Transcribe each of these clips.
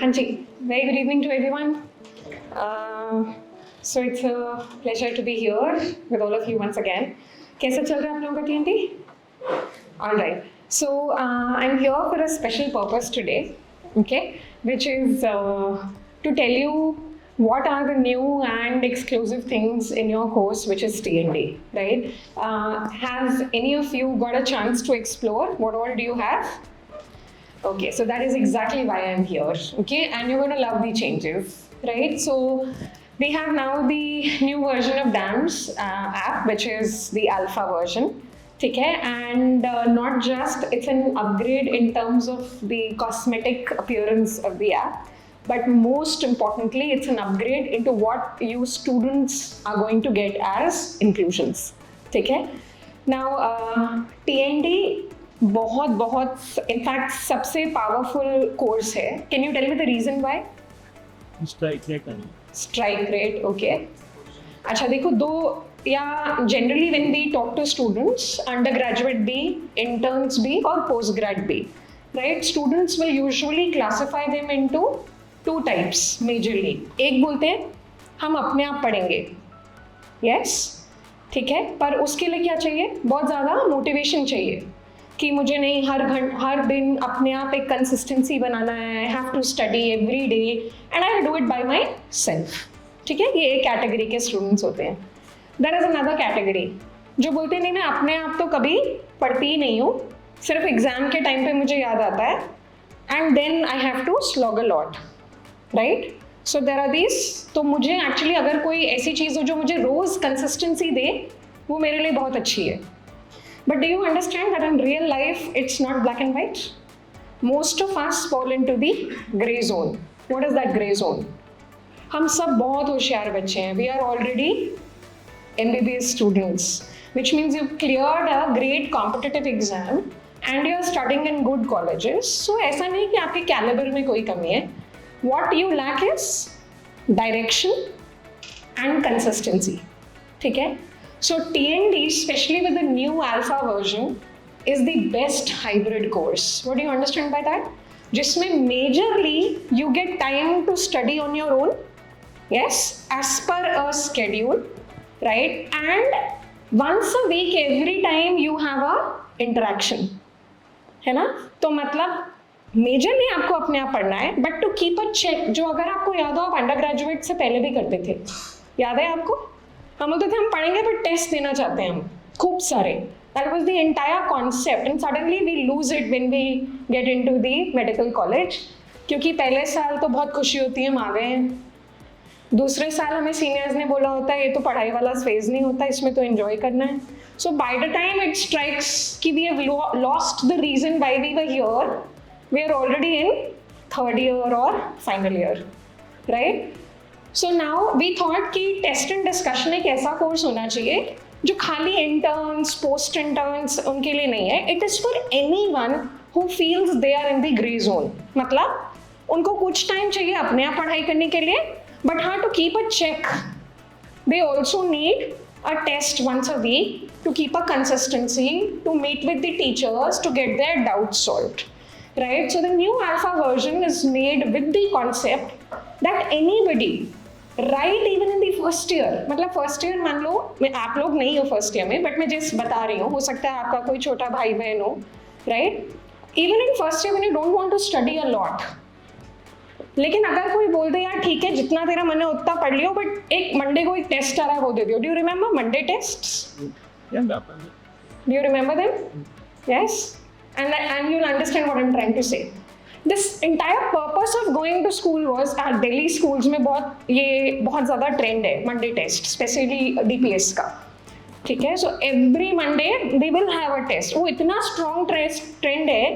Hanji, very good evening to everyone. So it's a pleasure to be here with all of you once again. कैसा चल रहा है आप लोगों का TNT? All right. So I'm here for a special purpose today, okay, which is to tell you what are the new and exclusive things in your course, which is TND, right? Has any of you got a chance to explore? What all do you have? Okay, so that is exactly why I'm here, okay? And you're going to love the changes, right? So we have now the new version of DAMS app, which is the alpha version, okay? And not just, it's an upgrade in terms of the cosmetic appearance of the app, but most importantly, it's an upgrade into what you students are going to get as inclusions, okay? Now, TND बहुत in fact सबसे powerful course है. Can you tell me the reason why? Strike rate. Okay, अच्छा देखो, दो या generally when we talk to students, undergraduate भी, interns भी और पोस्ट ग्रेड भी, right, students will usually classify them into two types majorly. एक बोलते हैं हम अपने आप पढ़ेंगे, यस, ठीक है, पर उसके लिए क्या चाहिए? बहुत ज़्यादा मोटिवेशन चाहिए कि मुझे नहीं हर दिन अपने आप एक कंसिस्टेंसी बनाना है. I have to study every day and I do it by myself, ठीक है. ये एक कैटेगरी के स्टूडेंट्स होते हैं. देयर इज अनदर कैटेगरी जो बोलते हैं नहीं, मैं अपने आप तो कभी पढ़ती ही नहीं हूँ, सिर्फ एग्जाम के टाइम पे मुझे याद आता है and then I have to slog a lot, right. So there are these. तो मुझे एक्चुअली अगर कोई ऐसी चीज़ हो जो मुझे रोज़ कंसिस्टेंसी दे, वो मेरे लिए बहुत अच्छी है. But do you understand that in real life, it's not black and white? Most of us fall into the grey zone. What is that grey zone? हम सब बहुत होशियार बच्चे हैं. We are already MBBS students, which means you've cleared a great competitive exam and you're studying in good colleges. So ऐसा नहीं कि आपके caliber में कोई कमी है. What you lack is direction and consistency. ठीक है? So TND, especially with the new alpha version, is the best hybrid course. What do you understand by that? जिसमें majorly you get time to study on your own, yes, as per a schedule, right? And once a week, every time you have a interaction, है ना? तो मतलब majorly आपको अपने आप पढ़ना है, but to keep a check, जो अगर आपको याद हो आप undergraduate से पहले भी करते थे, याद है आपको? हम बोलते थे हम पढ़ेंगे पर टेस्ट देना चाहते हैं हम खूब सारे. That was the entire concept and suddenly we lose it when we get into the medical college. क्योंकि पहले साल तो बहुत खुशी होती है, हम आ गए हैं. दूसरे साल हमें सीनियर्स ने बोला होता है ये तो पढ़ाई वाला फेज नहीं होता, इसमें तो एंजॉय करना है. So by the time it strikes कि we have lost the reason why we were here. We are already in third year और final year, right. So now we thought कि टेस्ट एंड डिस्कशन एक ऐसा course होना चाहिए जो खाली interns, post interns उनके लिए नहीं है. It is for anyone who feels they are in the grey zone. मतलब उनको कुछ टाइम चाहिए अपने आप पढ़ाई करने के लिए, बट हाँ, to keep a check they also need a test once a week to keep a consistency, to meet with the teachers, to get their doubts solved, right? So the new alpha version is made with the concept that anybody, right, even in the first year, मतलब first year मान लो, मैं आप लोग नहीं हो first year में, but मैं जिस बता रही हूँ, हो सकता है आपका कोई छोटा भाई बहन हो, right. Even in first year when you don't want to study a lot, लेकिन अगर कोई बोल दे यार ठीक है जितना तेरा मन है उतना पढ़ लियो, बट एक मंडे को एक टेस्ट आ रहा है वो दे दियो. Do you remember Monday tests? Do you remember them? Yes. And you'll understand what I'm trying to say. This entire purpose of going to school was at Delhi schools में बहुत ज़्यादा trend है Monday test, specially DPS का, ठीक है. So every Monday they will have a test. वो इतना strong trend है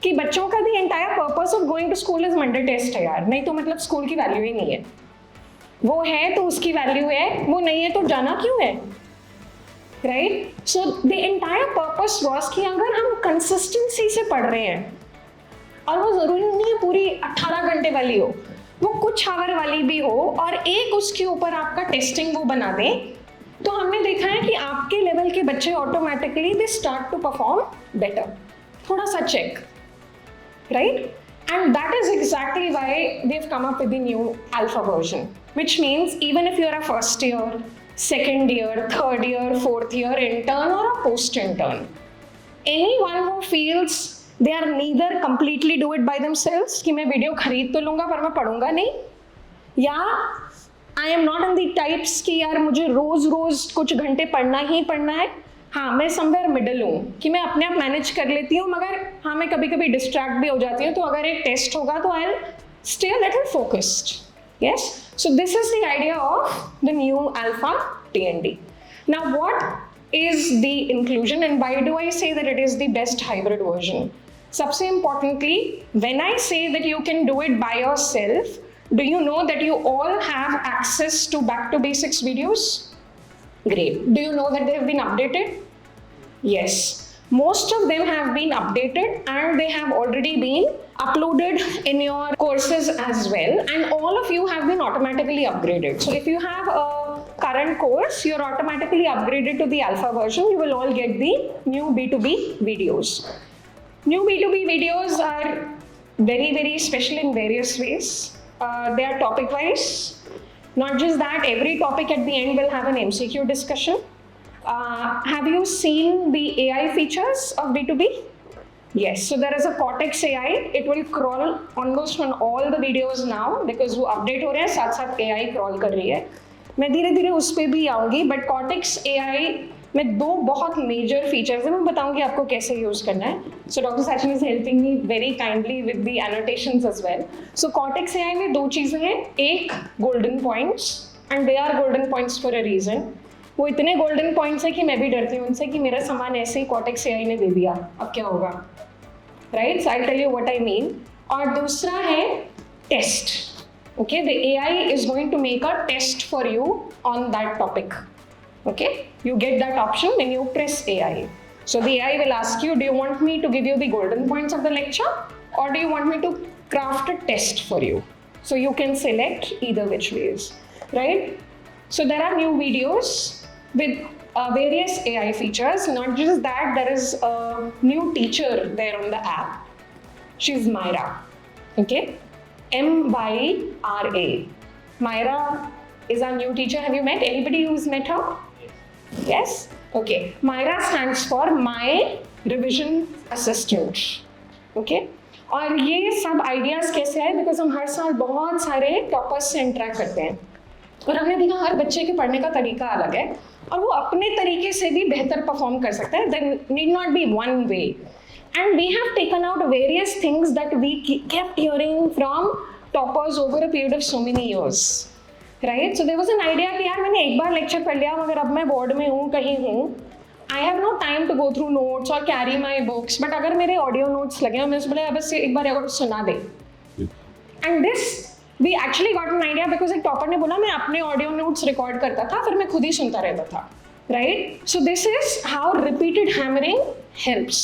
कि बच्चों का the entire purpose of going to school is Monday test है यार. नहीं तो मतलब स्कूल की वैल्यू ही नहीं है. वो है तो उसकी वैल्यू है, वो नहीं है तो जाना क्यों है, right. So the entire purpose was कि अगर हम कंसिस्टेंसी से पढ़ रहे हैं, और वो ज़रूरी नहीं है पूरी 18 घंटे वाली हो, वो कुछ आवर वाली भी हो, और एक उसके ऊपर आपका टेस्टिंग वो बना दें, तो हमने देखा है कि आपके लेवल के बच्चे automatically they start to perform better. थोड़ा सा check, right. And that is exactly why they've come up with the new alpha version, which means even if you're a first year, second year, third year, fourth year intern or a post intern, anyone who feels they are neither completely do it by themselves, कि मैं video खरीद तो लूँगा पर मैं पढ़ूंगा नहीं, या I am not in the types कि यार मुझे रोज रोज कुछ घंटे पढ़ना ही पढ़ना है, हाँ मैं समवेयर मिडल हूँ कि मैं अपने आप मैनेज कर लेती हूँ, मगर हाँ मैं कभी कभी डिस्ट्रैक्ट भी हो जाती हूँ, तो अगर एक टेस्ट होगा तो I will stay a little focused. Yes, so this is the idea of the new alpha TND. Now what is the inclusion and why do I say that it is the best hybrid version? सबसे importantly, when I say that you can do it by yourself, do you know that you all have access to back to basics videos? Great. Do you know that they have been updated? Yes. Most of them have been updated and they have already been uploaded in your courses as well, and all of you have been automatically upgraded. So if you have a current course, you're automatically upgraded to the alpha version. You will all get the new B2B videos. New B2B videos are very, very special in various ways. They are topic wise. Not just that, every topic at the end will have an MCQ discussion. Have you seen the AI features of B2B? Yes, so there is a Cortex AI. It will crawl almost on all the videos now because वो update हो रहे हैं, साथ साथ AI crawl कर रही है. मैं धीरे धीरे उस पर भी आऊँगी, but Cortex AI में दो बहुत major features हैं, मैं बताऊँगी आपको कैसे use करना है. So Dr. Sachin is helping me very kindly with the annotations as well. So Cortex AI में दो चीज़ें हैं, एक golden points, and they are golden points for a reason. वो इतने गोल्डन पॉइंट्स है कि मैं भी डरती हूँ उनसे कि मेरा सामान ऐसे ही कॉर्टेक्स एआई ने दे दिया, अब क्या होगा, right? So I tell you what I mean. और दूसरा है test. Okay, the AI is going to make a test for you on that topic. Okay, you get that option when you press AI. So the AI will ask you, do you want me to give you the golden points of the lecture और do you want me to craft a test for you? So you can select either which ways, right? So there are new videos with various AI features. Not just that, there is a new teacher there on the app. She's Myra. Okay, MYRA. Myra is our new teacher. Have you met anybody who's met her? Yes. Okay. Myra stands for My Revision Assistant. Okay. और ये सब ideas कैसे है? Because हम हर साल बहुत सारे toppers से इंटरेक्ट करते हैं और हमने देखा हर बच्चे के पढ़ने का तरीका अलग है और वो अपने तरीके से भी बेहतर परफॉर्म कर सकता है. There need not be one way. And we have taken out various things that we kept hearing from toppers over a period of so many years, right? So there was an idea कि यार मैंने एक बार lecture पढ़ लिया, मगर अब मैं board में हूँ, कहीं हूँ, I have no time to go through notes और कैरी माई बुक्स, बट अगर मेरे ऑडियो नोट्स लगे, मैं बोले बस एक बार अगर सुना दे. And this We actually got an idea because एक टॉपर ने बोला मैं अपने ऑडियो नोट्स रिकॉर्ड करता था, फिर मैं खुद ही सुनता रहता था, right? So this is how repeated hammering helps.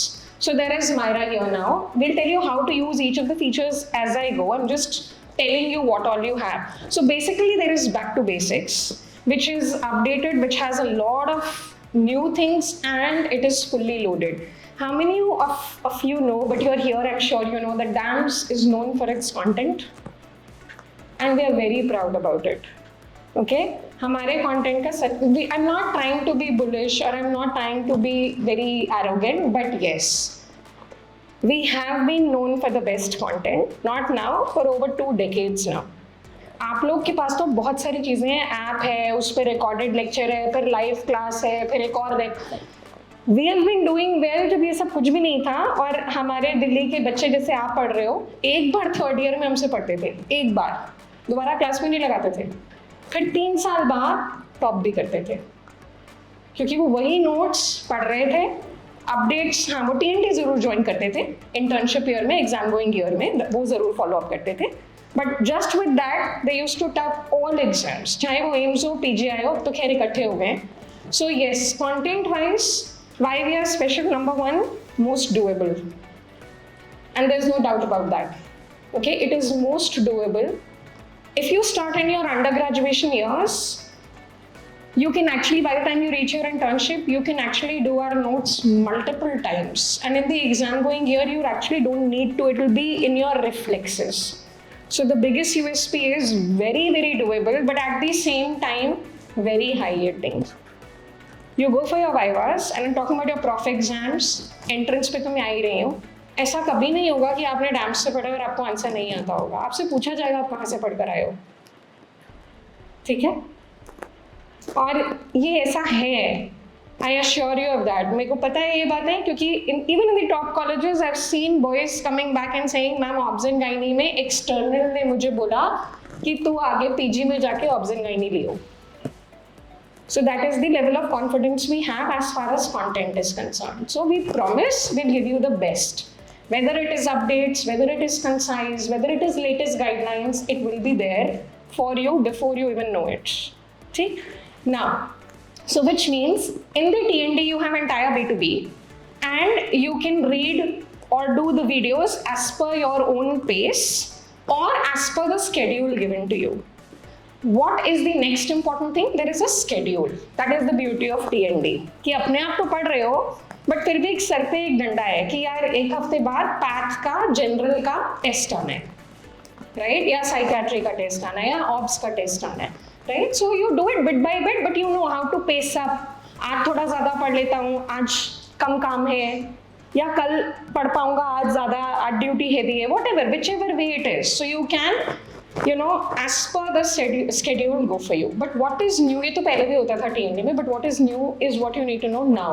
So there is Myra here now. We'll tell you how to use each of the features as I go. I'm just telling you what all you have. So basically there is back to basics, which is updated, which has a lot of new things and it is fully loaded. How many of you know, but you're here, I'm sure you know that DAMS is known for its content. And we are very proud about it. Okay, हमारे content का सच, I'm not trying to be bullish or I'm not trying to be very arrogant, but yes, we have been known for the best content, not now, for over 2 decades now. आप लोग के पास तो बहुत सारी चीज़ें हैं, app है, उस पर रिकॉर्डेड लेक्चर है, फिर लाइव क्लास है, फिर एक और We have been doing well जब ये सब कुछ भी नहीं था. और हमारे दिल्ली के बच्चे जैसे आप पढ़ रहे हो, एक बार थर्ड ईयर में हमसे पढ़ते थे, एक बार दोबारा क्लास में नहीं लगाते थे, फिर 3 साल बाद टॉप भी करते थे क्योंकि वो वही नोट्स पढ़ रहे थे. अपडेट्स, हाँ वो TNT ज़रूर ज्वाइन करते थे इंटर्नशिप ईयर में, एग्जाम गोइंग ईयर में, वो ज़रूर फॉलो अप करते थे. But just with that they used to top all exams, चाहे वो एम्स हो, PGI हो, तो खैर इकट्ठे हो गए. So yes, content wise why we are special, number 1, most doable, and there's no doubt about that. Okay, it is most doable. If you start in your undergraduation years, You can actually, by the time you reach your internship, you can actually do our notes multiple times. And in the exam going year, you actually don't need to. It will be in your reflexes. So the biggest USP is very, very doable, but at the same time, very high yielding. You go for your vivas, and I'm talking about your prof exams. Entrance पे तो मैं आ ही रही हूँ. ऐसा कभी नहीं होगा कि आपने डैम्स से पढ़ा और आपको आंसर नहीं आता होगा. आपसे पूछा जाएगा आप कहाँ से पढ़कर आए हो. ठीक है? और ये ऐसा है. I assure you of that. मेरे को पता है ये बातें, क्योंकि even in the top colleges I've seen boys coming back and saying ma'am obs and gynae में एक्सटर्नल ने मुझे बोला कि तू आगे पीजी में जाके ऑब्स एंड गाइनी लियो. So that is the level of confidence we have as far as content is concerned. So we promise we'll give you the best. Whether it is updates, whether it is concise, whether it is latest guidelines, it will be there for you before you even know it. See? Now, so which means in the TND you have entire B2B and you can read or do the videos as per your own pace or as per the schedule given to you. What is the next important thing? There is a schedule. That is the beauty of TND. कि अपने आप तो पढ़ रहे हो, but फिर भी एक सर पे एक डंडा है कि यार एक हफ्ते बाद पैथ का जनरल का टेस्ट आना है, राइट? या साइकेट्री का टेस्ट आना है या ऑब्स का टेस्ट आना है, right? So you do it bit by bit, but you know how to pace up. आज थोड़ा ज़्यादा पढ़ लेता हूँ, आज कम काम है, या कल पढ़ पाऊंगा, आज ज़्यादा, आज ड्यूटी हैवी है, what ever, which ever way it is. So you can as per the schedule go for you. But what is new, ये तो पहले भी होता था TND में, but what is new is what you need to know now.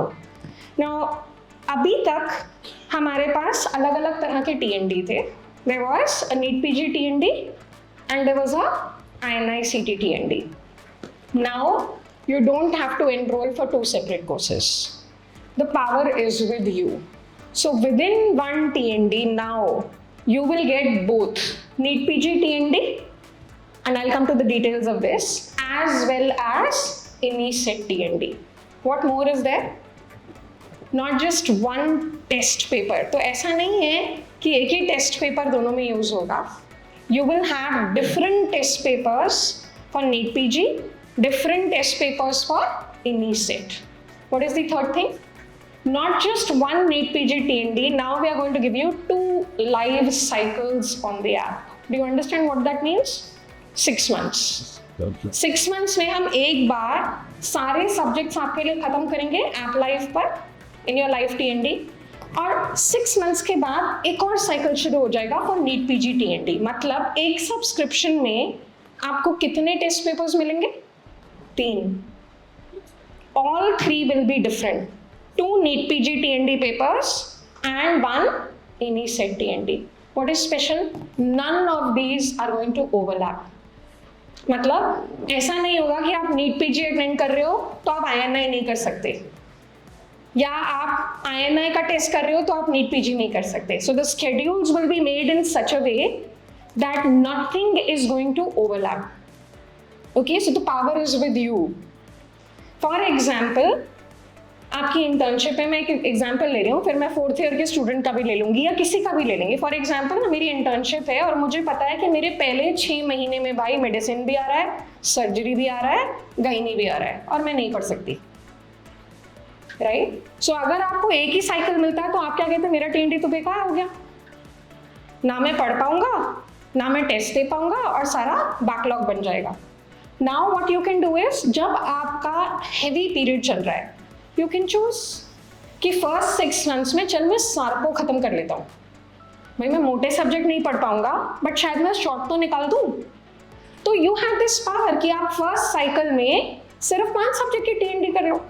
अभी तक हमारे पास अलग अलग तरह के TND थे. There was a NEET PG TND and there was a INI CT TND. Now you don't have to enroll for 2 separate courses. The power is with you. So within one TND now, you will get both NEET PG TND, and I'll come to the details of this, as well as INI CET TND. What more is there? Not just one test paper. तो ऐसा नहीं है कि एक ही test paper दोनों में use होगा. You will have different test papers for NEET PG, different test papers for INI CET. What is the third thing? Not just one NEET PG TND, now we are going to give you 2 live cycles on the app. Do you understand what that means? 6 months. 6 months में हम एक बार सारे subjects आपके लिए खत्म करेंगे app live पर in your live TND, और 6 months के बाद एक और साइकिल शुरू हो जाएगा फॉर NEET PG TND. मतलब एक सब्सक्रिप्शन में आपको कितने टेस्ट पेपर्स मिलेंगे? 3. All 3 will be different. 2 NEET PG TND papers and 1 INI CET TND. What is special? None of these are going to overlap. मतलब ऐसा नहीं होगा कि आप NEET PG अटेंड कर रहे हो तो आप INI नहीं कर सकते, या आप INI का टेस्ट कर रहे हो तो आप NEET PG नहीं कर सकते. So the schedules will be made in such a way that nothing is going to overlap. Okay, so the power is with you. For example, आपकी इंटर्नशिप है, मैं एक एग्जाम्पल ले रही हूँ, फिर मैं 4th ईयर के स्टूडेंट का भी ले लूँगी या किसी का भी ले लेंगे. फॉर एग्जाम्पल ना, मेरी इंटर्नशिप है और मुझे पता है कि मेरे पहले 6 महीने में भाई मेडिसिन भी आ रहा है, सर्जरी भी आ रहा है, गाइनी भी आ रहा है, और मैं नहीं पढ़ सकती, राइट? सो अगर आपको एक ही साइकिल मिलता है तो आप क्या कहते हैं, मेरा TND तो बेकार हो गया, ना मैं पढ़ पाऊंगा, ना मैं टेस्ट दे पाऊंगा, और सारा बैकलॉग बन जाएगा. Now what you can do is, जब आपका हेवी पीरियड चल रहा है, यू कैन चूज कि फर्स्ट 6 months में चल मैं सार्को खत्म कर लेता हूँ. भाई मैं मोटे सब्जेक्ट नहीं पढ़ पाऊंगा, बट शायद मैं शॉर्ट तो निकाल दूँ. तो यू हैव दिस पावर कि आप फर्स्ट साइकिल में सिर्फ 5 सब्जेक्ट की TND कर रहे हो.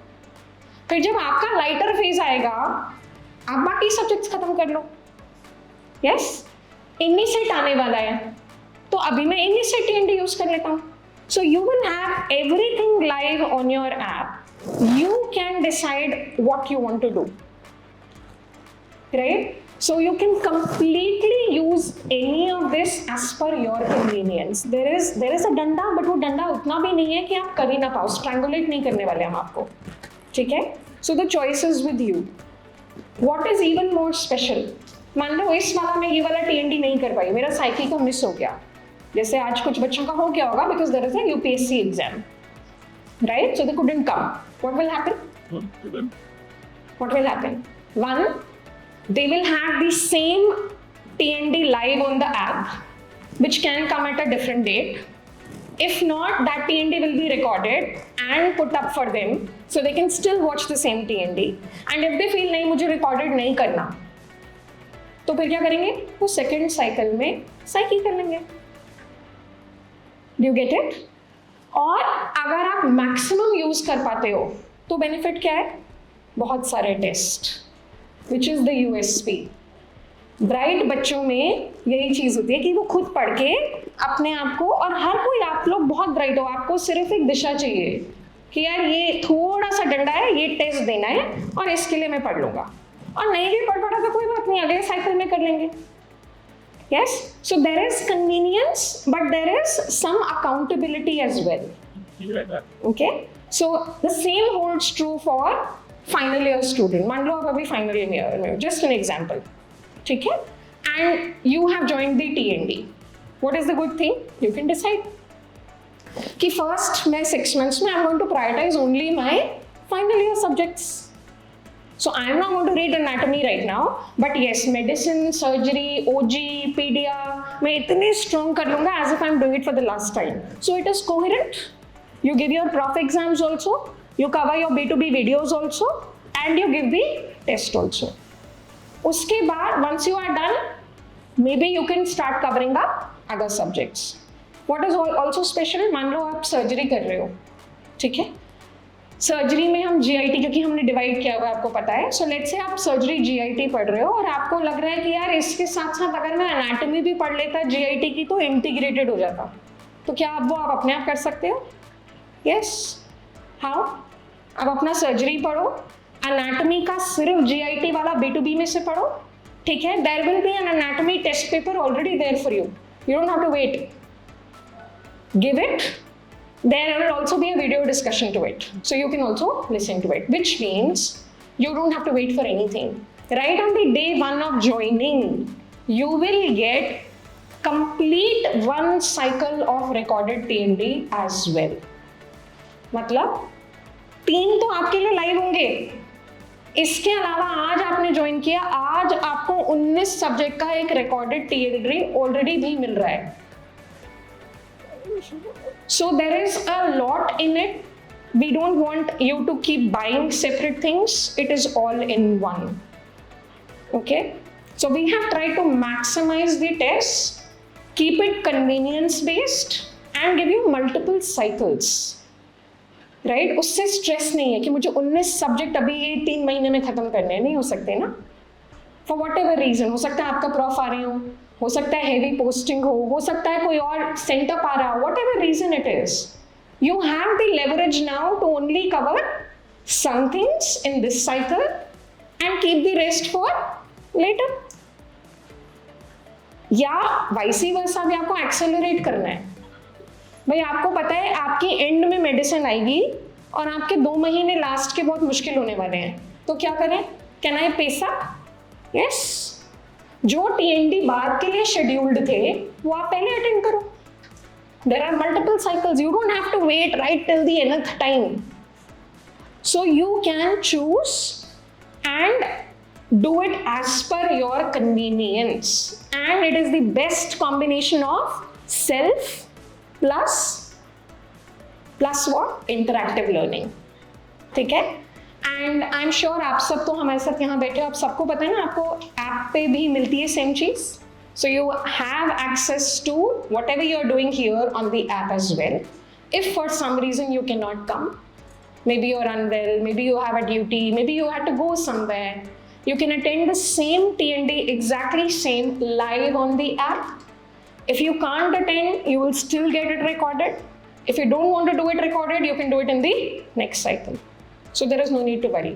फिर जब आपका लाइटर फेज आएगा, आप बाकी सब्जेक्ट्स खत्म कर लो. यस, INI CET आने वाला है तो अभी मैं INI CET TND यूज कर लेता हूँ. So you will have everything live on your app. You can decide what you want to do, right? So you can completely use any of this as per your convenience. There is a डंडा, but वो डंडा उतना भी नहीं है कि आप कर ही ना पाओ. स्ट्रैंगुलेट नहीं करने वाले हम आपको, ठीक है? So the choice is with you. What is even more special? मान लो इस वाला मैं ये वाला TND नहीं कर पाई, मेरा साइकिल को मिस हो गया, जैसे आज कुछ बच्चों का हो गया होगा, because there is a UPSC exam. right? So they couldn't come. What will happen? What will happen? One, they will have the same TND live on the app, which can come at a different date. If not, that TND will be recorded and put up for them, so they can still watch the same TND. And if they feel नहीं मुझे recorded नहीं करना, तो फिर क्या करेंगे? वो second cycle में साइकिल कर लेंगे. Do you get it? और अगर आप मैक्सिमम यूज कर पाते हो तो बेनिफिट क्या है? बहुत सारे test, which is the USP. Bright बच्चों में यही चीज होती है कि वो खुद पढ़ के अपने आप को, और हर कोई, आप लोग बहुत ब्राइट हो, आपको सिर्फ एक दिशा चाहिए कि यार ये थोड़ा सा डंडा है, ये टेस्ट देना है और इसके लिए मैं पढ़ लूंगा, और नहीं भी पढ़ पड़ा तो कोई बात नहीं, अगले साइकिल में कर लेंगे. Yes, so there is convenience, but there is some accountability as well. Okay, so the same holds true for final year student. मान लो आप अभी final year में हो, just an example, ठीक है? And you have joined the TND. What is the good thing? You can decide कि first मैं 6 months में I'm going to prioritize only my final year subjects. So I am not going to read anatomy right now, but yes, medicine, surgery, OG, pedia, मैं इतने strong कर लूँगा as if I am doing it for the last time. So it is coherent. You give your prof exams also, you cover your B2B videos also, and you give the test also. उसके बाद once you are done, maybe you can start covering up other subjects. What is also special? मान लो आप surgery कर रहे हो, ठीक है? Surgery में हम GIT, क्योंकि हमने डिवाइड किया हुआ है, आपको पता है. सो लेट्स से आप सर्जरी GIT पढ़ रहे हो और आपको लग रहा है कि यार इसके साथ साथ अगर मैं एनाटॉमी भी पढ़ लेता GIT की तो इंटीग्रेटेड हो जाता. तो क्या आप अपने आप कर सकते हो? यस. हाउ? अब अपना सर्जरी पढ़ो, एनाटॉमी का सिर्फ GIT वाला B2B में से पढ़ो, ठीक है? There will be an anatomy test paper already there for you. You don't have to wait. Give it. There will also be a video discussion to it, so you can also listen to it, which means you don't have to wait for anything. Right on the day one of joining, you will get complete 1 cycle of recorded TND as well. मतलब 3 तो आपके लिए live होंगे. इसके अलावा आज आपने join किया, आज आपको 19 सब्जेक्ट का एक रिकॉर्डेड TND ऑलरेडी भी मिल रहा है. So there is a lot in it. We don't want you to keep buying separate things. It is all in one. Okay? So we have tried to maximize the tests, keep it convenience based, and give you multiple cycles. Right? उससे stress नहीं है कि मुझे 19 subject अभी ये 3 महीने में खत्म करने नहीं हो सकते ना. For whatever reason, हो सकता है आपका प्रॉफ आ रहे हो सकता है हेवी पोस्टिंग हो सकता है कोई और सेंटर आ रहा हो, whatever reason it is, you have the leverage now to only cover some things in this cycle and keep the rest for later. या vice versa भी आपको एक्सेलरेट करना है. भाई आपको पता है आपकी एंड में मेडिसिन आएगी और आपके 2 महीने लास्ट के बहुत मुश्किल होने वाले हैं, तो क्या करें? Can I pace up? Yes. जो TND बाद के लिए शेड्यूल्ड थे वो आप पहले अटेंड करो. There are multiple cycles, you don't have to wait right till the nth time. So you can choose and do it as per your convenience, and it is the best combination of self plus what? Interactive learning. ठीक है? And I am sure आप सब तो हमारे साथ यहाँ बैठे हो, आप सबको पता है ना, आपको ऐप पे भी मिलती है सेम चीज. So you have access to whatever you are doing here on the app as well. If for some reason you cannot come, maybe you are unwell, maybe you have a duty, maybe you have to go somewhere, you can attend the same TND, exactly same, live on the app. If you can't attend, you will still get it recorded. If you don't want to do it recorded, you can do it in the next cycle. So there is no need to worry.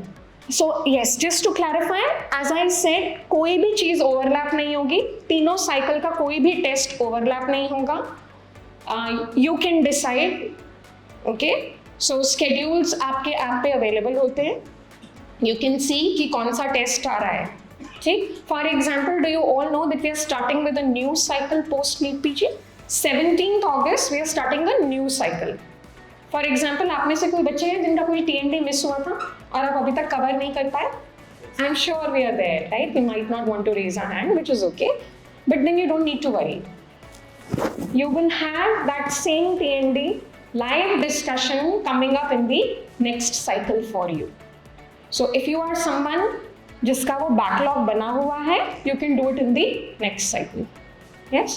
So yes, just to clarify, as I said, कोई भी चीज overlap नहीं होगी, तीनों cycle का कोई भी test overlap नहीं होगा. You can decide, okay? So schedules आपके app पे available होते हैं. You can see कि कौन सा टेस्ट आ रहा है. ठीक. For example, do you all know that we are starting with a new cycle post NEET PG? 17th August we are starting a new cycle. For example आप में से कोई बच्चे हैं जिनका कोई TND मिस हुआ था और आप अभी तक कवर नहीं कर पाए? I am sure we are there, right? We might not want to raise our hand, which is okay, but then you don't need to worry. You will have that same TND live discussion coming up in the next cycle for you. So if you are someone जिसका वो backlog बना हुआ है, you can do it in the next cycle. Yes?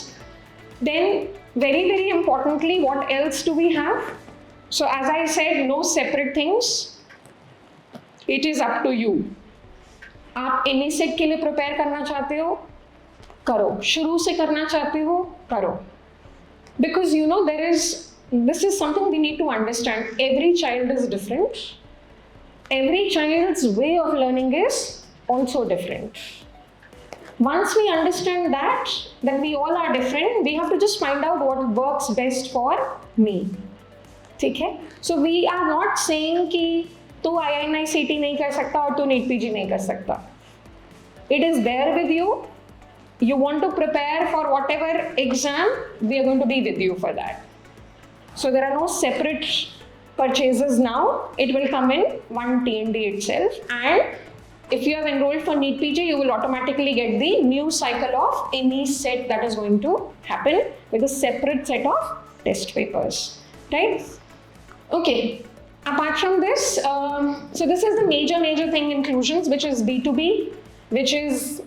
Then very, very importantly, what else do we have? So as I said, no separate things. It is up to you. आप इनिसेट के लिए prepare करना चाहते हो, करो. शुरू से करना चाहते हो, करो. Because you know this is something we need to understand. Every child is different. Every child's way of learning is also different. Once we understand that we all are different, we have to just find out what works best for me. ठीक है? So we are not saying कि तू IINICET नहीं कर सकता और तू NEET PG नहीं कर सकता. It is there with you. You want to prepare for whatever exam, we are going to be with you for that. So there are no separate purchases now. It will come in one TND itself. And if you have enrolled for NEET PG, you will automatically get the new cycle of any set that is going to happen with a separate set of test papers. Right? Okay. Apart from this, so this is the major thing, inclusions, which is B2B, which is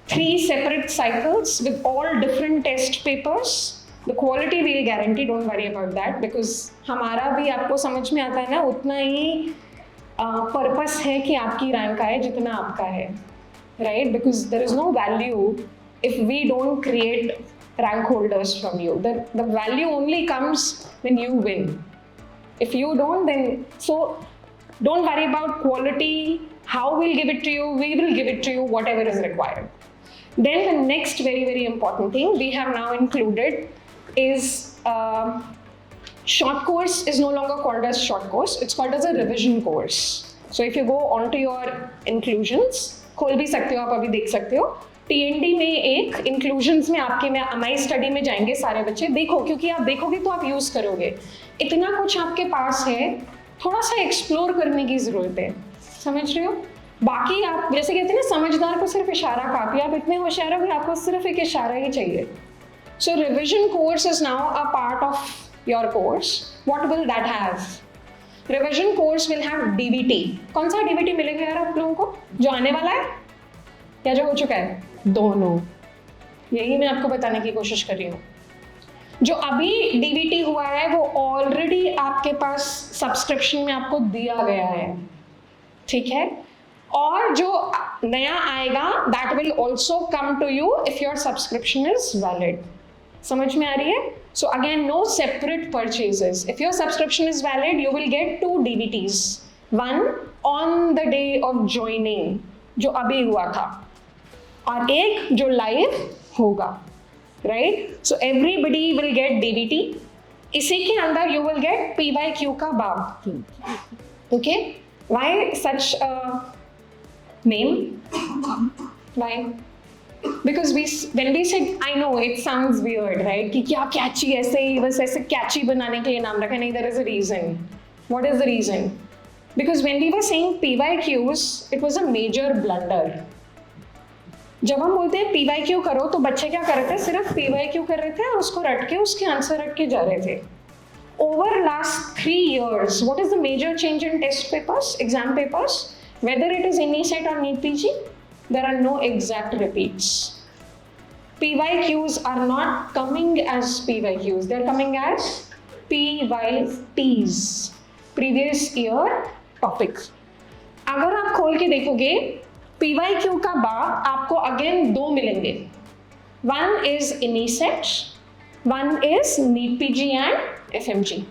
3 separate cycles with all different test papers. The quality we'll guarantee, don't worry about that, because हमारा भी आपको समझ में आता है ना, उतना ही purpose है कि आपकी रैंक आए जितना आपका है, right? Because there is no value if we don't create rank holders from you. The value only comes when you win. If you don't, then so don't worry about quality. How we'll give it to you? We will give it to you whatever is required. Then the next very important thing we have now included is short course is no longer called as short course. It's called as a revision course. So if you go onto your inclusions, खोल भी सकते हो आप, अभी देख सकते हो. TND में एक inclusions में आपके में My Study में जाएंगे सारे बच्चे. देखो, क्योंकि आप देखोगे तो आप यूज करोगे. इतना कुछ आपके पास है, थोड़ा सा एक्सप्लोर करने की जरूरत है. समझ रहे हो? बाकी आप जैसे कहते हैं ना, समझदार को सिर्फ इशारा काफी. आप इतने होशियार हो कि आपको सिर्फ एक इशारा ही चाहिए. So revision course is now a part of your course. What will that have? Revision course will have DVT. कौन सा DVT मिलेगा यार आप लोगों को? जो आने वाला है या जो हो चुका है? दोनों. यही मैं आपको बताने की कोशिश कर रही हूँ. जो अभी DVT हुआ है वो ऑलरेडी आपके पास सब्सक्रिप्शन में आपको दिया गया है. ठीक है? और जो नया आएगा that will also come to you if your subscription is valid. समझ में आ रही है? So again, no separate purchases. If your subscription is valid, you will get 2 DVTs. One on the day of joining, जो अभी हुआ था, और एक जो live होगा, right? So everybody will get DVT. इसी के अंदर you will get PYQ का भाग. Okay? Why such a name? Why? Because when we said, I know it sounds weird, right? कि क्या catchy ऐसे ही बस ऐसे catchy बनाने के लिए नाम रखा. नहीं, there is a reason. What is the reason? Because when we were saying PYQs, it was a major blunder. जब हम बोलते हैं PYQ करो तो बच्चे क्या कर रहे थे? सिर्फ PYQ कर रहे थे और उसको रट के उसके आंसर रट के जा रहे थे. Over last 3 years, what is the major change in test papers, exam papers? Whether it is INISET or NEET PG, there are no exact repeats. PYQs are not coming as PYQs. They are coming as PYTs. Previous year topic. अगर आप खोल के देखोगे, PYQ का बाद आपको again 2 मिलेंगे. One is INISET, one is NEET PG and FMG.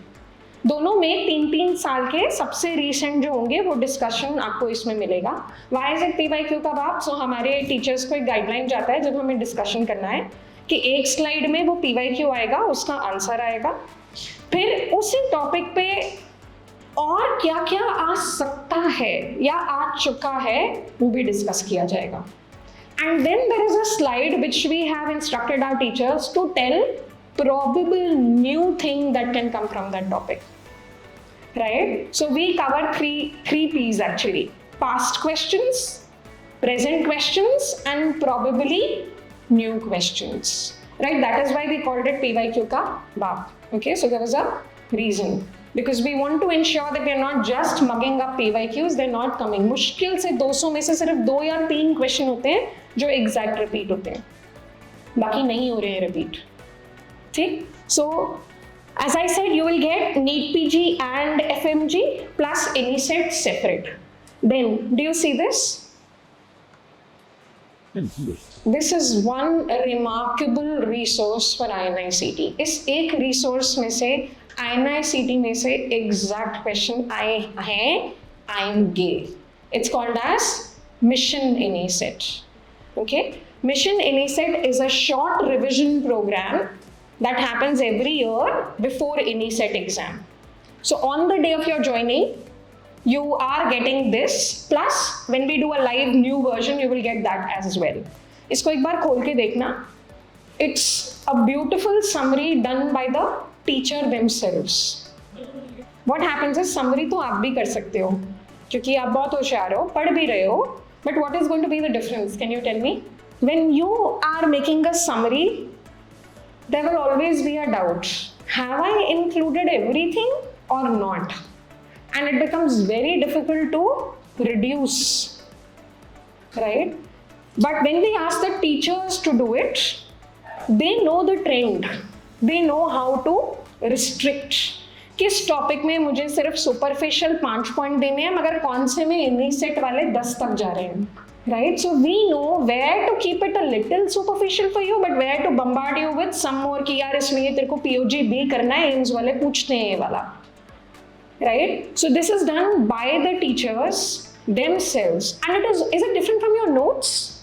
दोनों में 3-3 साल के सबसे रीसेंट जो होंगे वो डिस्कशन आपको इसमें मिलेगा. वाई इज इट PYQ का बाप? सो हमारे टीचर्स को एक गाइडलाइन जाता है जब हमें डिस्कशन करना है कि एक स्लाइड में वो PYQ आएगा, उसका आंसर आएगा, फिर उसी टॉपिक पे और क्या क्या आ सकता है या आ चुका है वो भी डिस्कस किया जाएगा. And then there is a slide which we have instructed our teachers to tell probable new thing that can come from that topic. right? So we cover three P's actually: past questions, present questions, and probably new questions, right? That is why we called it PYQ ka baap. Okay, so there was a reason, because we want to ensure that we are not just mugging up PYQs, they're not coming. मुश्किल से 200 में से सिर्फ 2 या 3 question होते हैं जो exact repeat होते हैं, बाकी नहीं हो रहे हैं रिपीट. ठीक, so as I said, you will get NEET PG and FMG plus any set separate. Then do you see this? This is one remarkable resource for INI-CT. इस एक resource में से INI-CT में से exact question आए हैं आएंगे. It's called as Mission AnySet. Okay, Mission AnySet is a short revision program that happens every year before AnySet exam. So on the day of your joining, you are getting this, plus when we do a live new version, you will get that as well. इसको एक बार खोल के देखना. It's a beautiful summary done by the teacher themselves. What happens is, summary तो आप भी कर सकते हो क्योंकि आप बहुत होशियार हो, पढ़ भी रहे हो. But what is going to be the difference? Can you tell me? When you are making a summary, there will always be a doubt. Have I included everything or not? And it becomes very difficult to reduce, right? But when we ask the teachers to do it, they know the trend. They know how to restrict. किस topic में मुझे सिर्फ superficial 5 point देने हैं, मगर कौन से में AnySet वाले 10 तक जा रहे हैं, right? So we know where to keep it a little superficial for you, but where to bombard you with some more कि यार इसमें ये तेरे को POG B करना है, एम्स वाले पूछते हैं ये वाला, right? So this is done by the teachers themselves, and is it different from your notes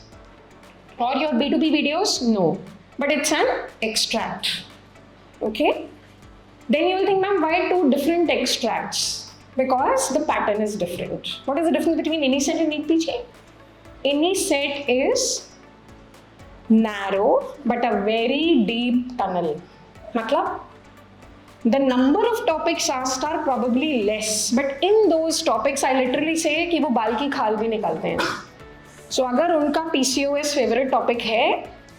or your B2B videos? No, but it's an extract. Okay, then you will think, ma'am, why 2 different extracts? Because the pattern is different. What is the difference between AnySet and NEET PG? AnySet is narrow but a very deep tunnel. मतलब the number of topics asked are probably less, but in those topics I literally say कि वो बाल की खाल भी निकालते हैं. So अगर उनका PCOS फेवरेट टॉपिक है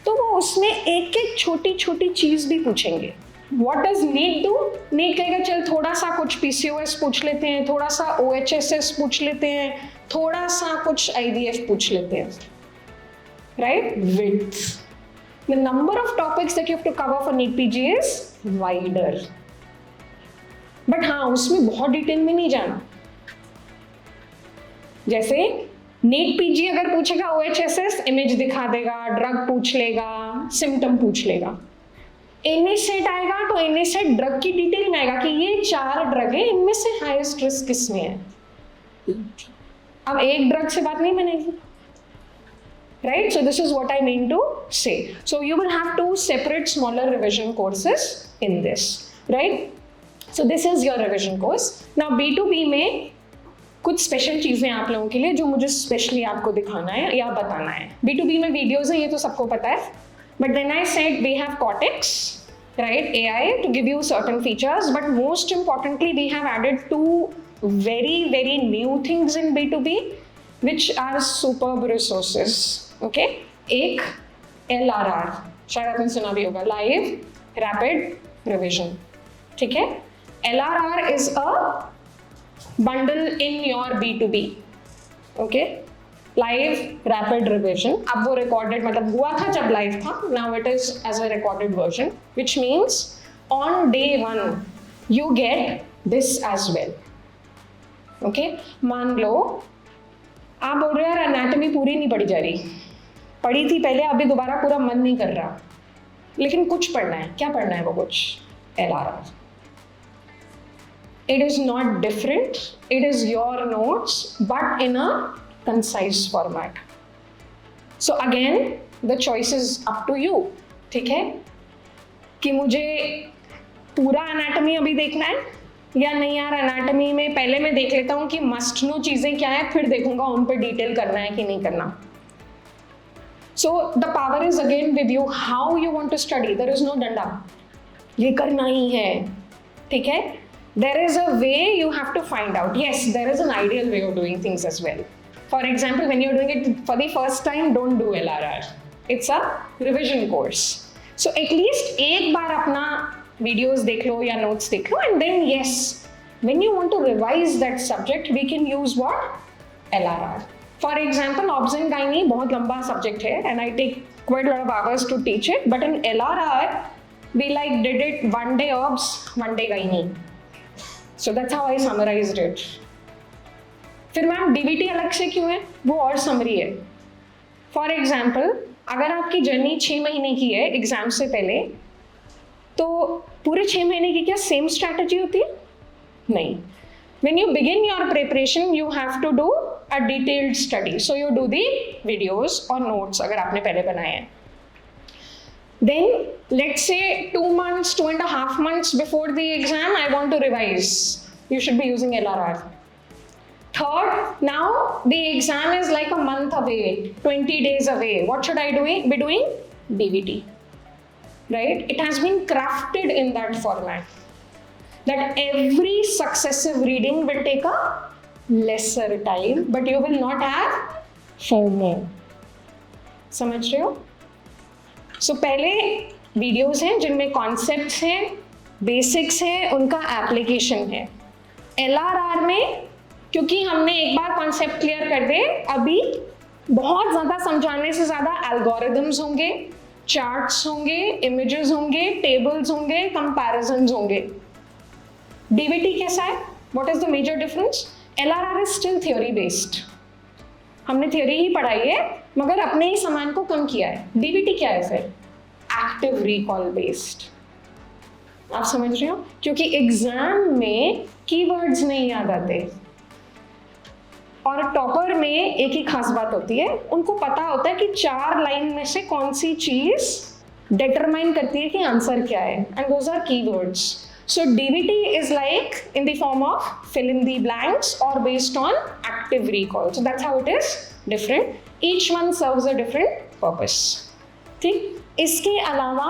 तो वो उसमें एक एक छोटी छोटी चीज भी पूछेंगे. What does NEET do? NEET कहेगा चल थोड़ा सा कुछ PCOS पूछ लेते हैं, थोड़ा सा OHSS पूछ लेते हैं, थोड़ा सा कुछ IVF पूछ लेते हैं, right? Width. The number of topics that you have to cover for NEET PG is wider. But हाँ, उसमें बहुत डिटेल में नहीं जाना. जैसे NEET PG अगर पूछेगा OHSS, इमेज दिखा देगा, ड्रग पूछ लेगा, सिम्टम पूछ लेगा. AnySet आएगा तो AnySet ड्रग की डिटेल में आएगा कि ये 4 ड्रग है, इनमें से हाईएस्ट रिस्क किसमें है. अब एक ड्रग से बात नहीं बनेगी, right? So this is what I mean to say. So you will have 2 separate smaller revision courses in this, right? So this is your revision course. Now B2B में कुछ स्पेशल चीजें आप लोगों के लिए जो मुझे स्पेशली आपको दिखाना है या बताना है. B2B में वीडियोस है, ये तो सबको पता है. But then I said we have Cortex, right? AI to give you certain features. But most importantly, we have added 2 very, very new things in B2B, which are superb resources. Okay? एक LRR, शायद आपने सुना भी होगा, Live Rapid Revision. ठीक है? LRR is a bundle in your B2B. Okay? Live Rapid Revision. अब वो recorded मतलब हुआ था जब live था. Now it is as a recorded version, which means on day 1 you get this as well. Okay? मान लो आप बोल रहे हो यार anatomy पूरी नहीं पढ़ी जा रही, पढ़ी थी पहले, अभी दोबारा पूरा मन नहीं कर रहा, लेकिन कुछ पढ़ना है. क्या पढ़ना है वो कुछ? LRR. It is not different. It is your notes, but in a concise format. So again, the choice is up to you. ठीक है कि मुझे पूरा एनाटॉमी अभी देखना है या नहीं. यार एनाटॉमी में पहले मैं देख लेता हूँ कि मस्ट नो चीजें क्या है, फिर देखूंगा उन पर डिटेल करना है कि नहीं करना. So the power is again with you, how you want to study. There is no डंडा, ये करना ही है. ठीक है? there is a way you have to find out. Yes, there is an ideal way of doing things as well. For example, when you're doing it for the first time, don't do LRR. It's a revision course. So at least एक बार अपना videos देख लो या notes देख लो, and then yes, when you want to revise that subject, we can use what? LRR. For example, obs and gynae बहुत लंबा subject है, and I take quite a lot of hours to teach it. But in LRR, we like did it 1 day obs, 1 day gynae. So that's how I summarized it. फिर ma'am DBT अलग से क्यों है? वो और summary है. For example, अगर आपकी जर्नी 6 महीने की है एग्जाम से पहले, तो पूरे 6 महीने की क्या सेम स्ट्रैटेजी होती है? नहीं. When you begin your preparation, you have to do a detailed study. So you do the videos or notes अगर आपने पहले बनाए हैं. Then let's say 2 months, 2.5 months before the exam, I want to revise. You should be using LRR. Third, now the exam is like a month away, 20 days away. What should I be doing? DBT. Right? It has been crafted in that format. That every successive reading will take a lesser time, but you will not have FOMO. समझ रहे हो? So पहले videos हैं जिनमें concepts हैं, basics हैं, उनका application है. LRR में क्योंकि हमने एक बार कॉन्सेप्ट क्लियर कर दे, अभी बहुत ज़्यादा समझाने से ज़्यादा एल्गोरिदम्स होंगे, चार्ट्स होंगे, इमेजेस होंगे, टेबल्स होंगे, कंपैरिजन्स होंगे. DBT कैसा है? What is the major difference? LRR is still theory based. हमने थ्योरी ही पढ़ाई है मगर अपने ही सामान को कम किया है. DBT क्या है फिर? Active recall based. आप समझ रहे हो? क्योंकि एग्जाम में कीवर्ड्स नहीं याद आते और टॉपर में एक ही खास बात होती है, उनको पता होता है कि 4 लाइन में से कौन सी चीज डिटरमाइन करती है कि आंसर क्या है, and those are keywords. So DBT is like in the form of fill in the blanks or based on active recall. So that's how it is different. Each one serves a different purpose. ठीक? इसके अलावा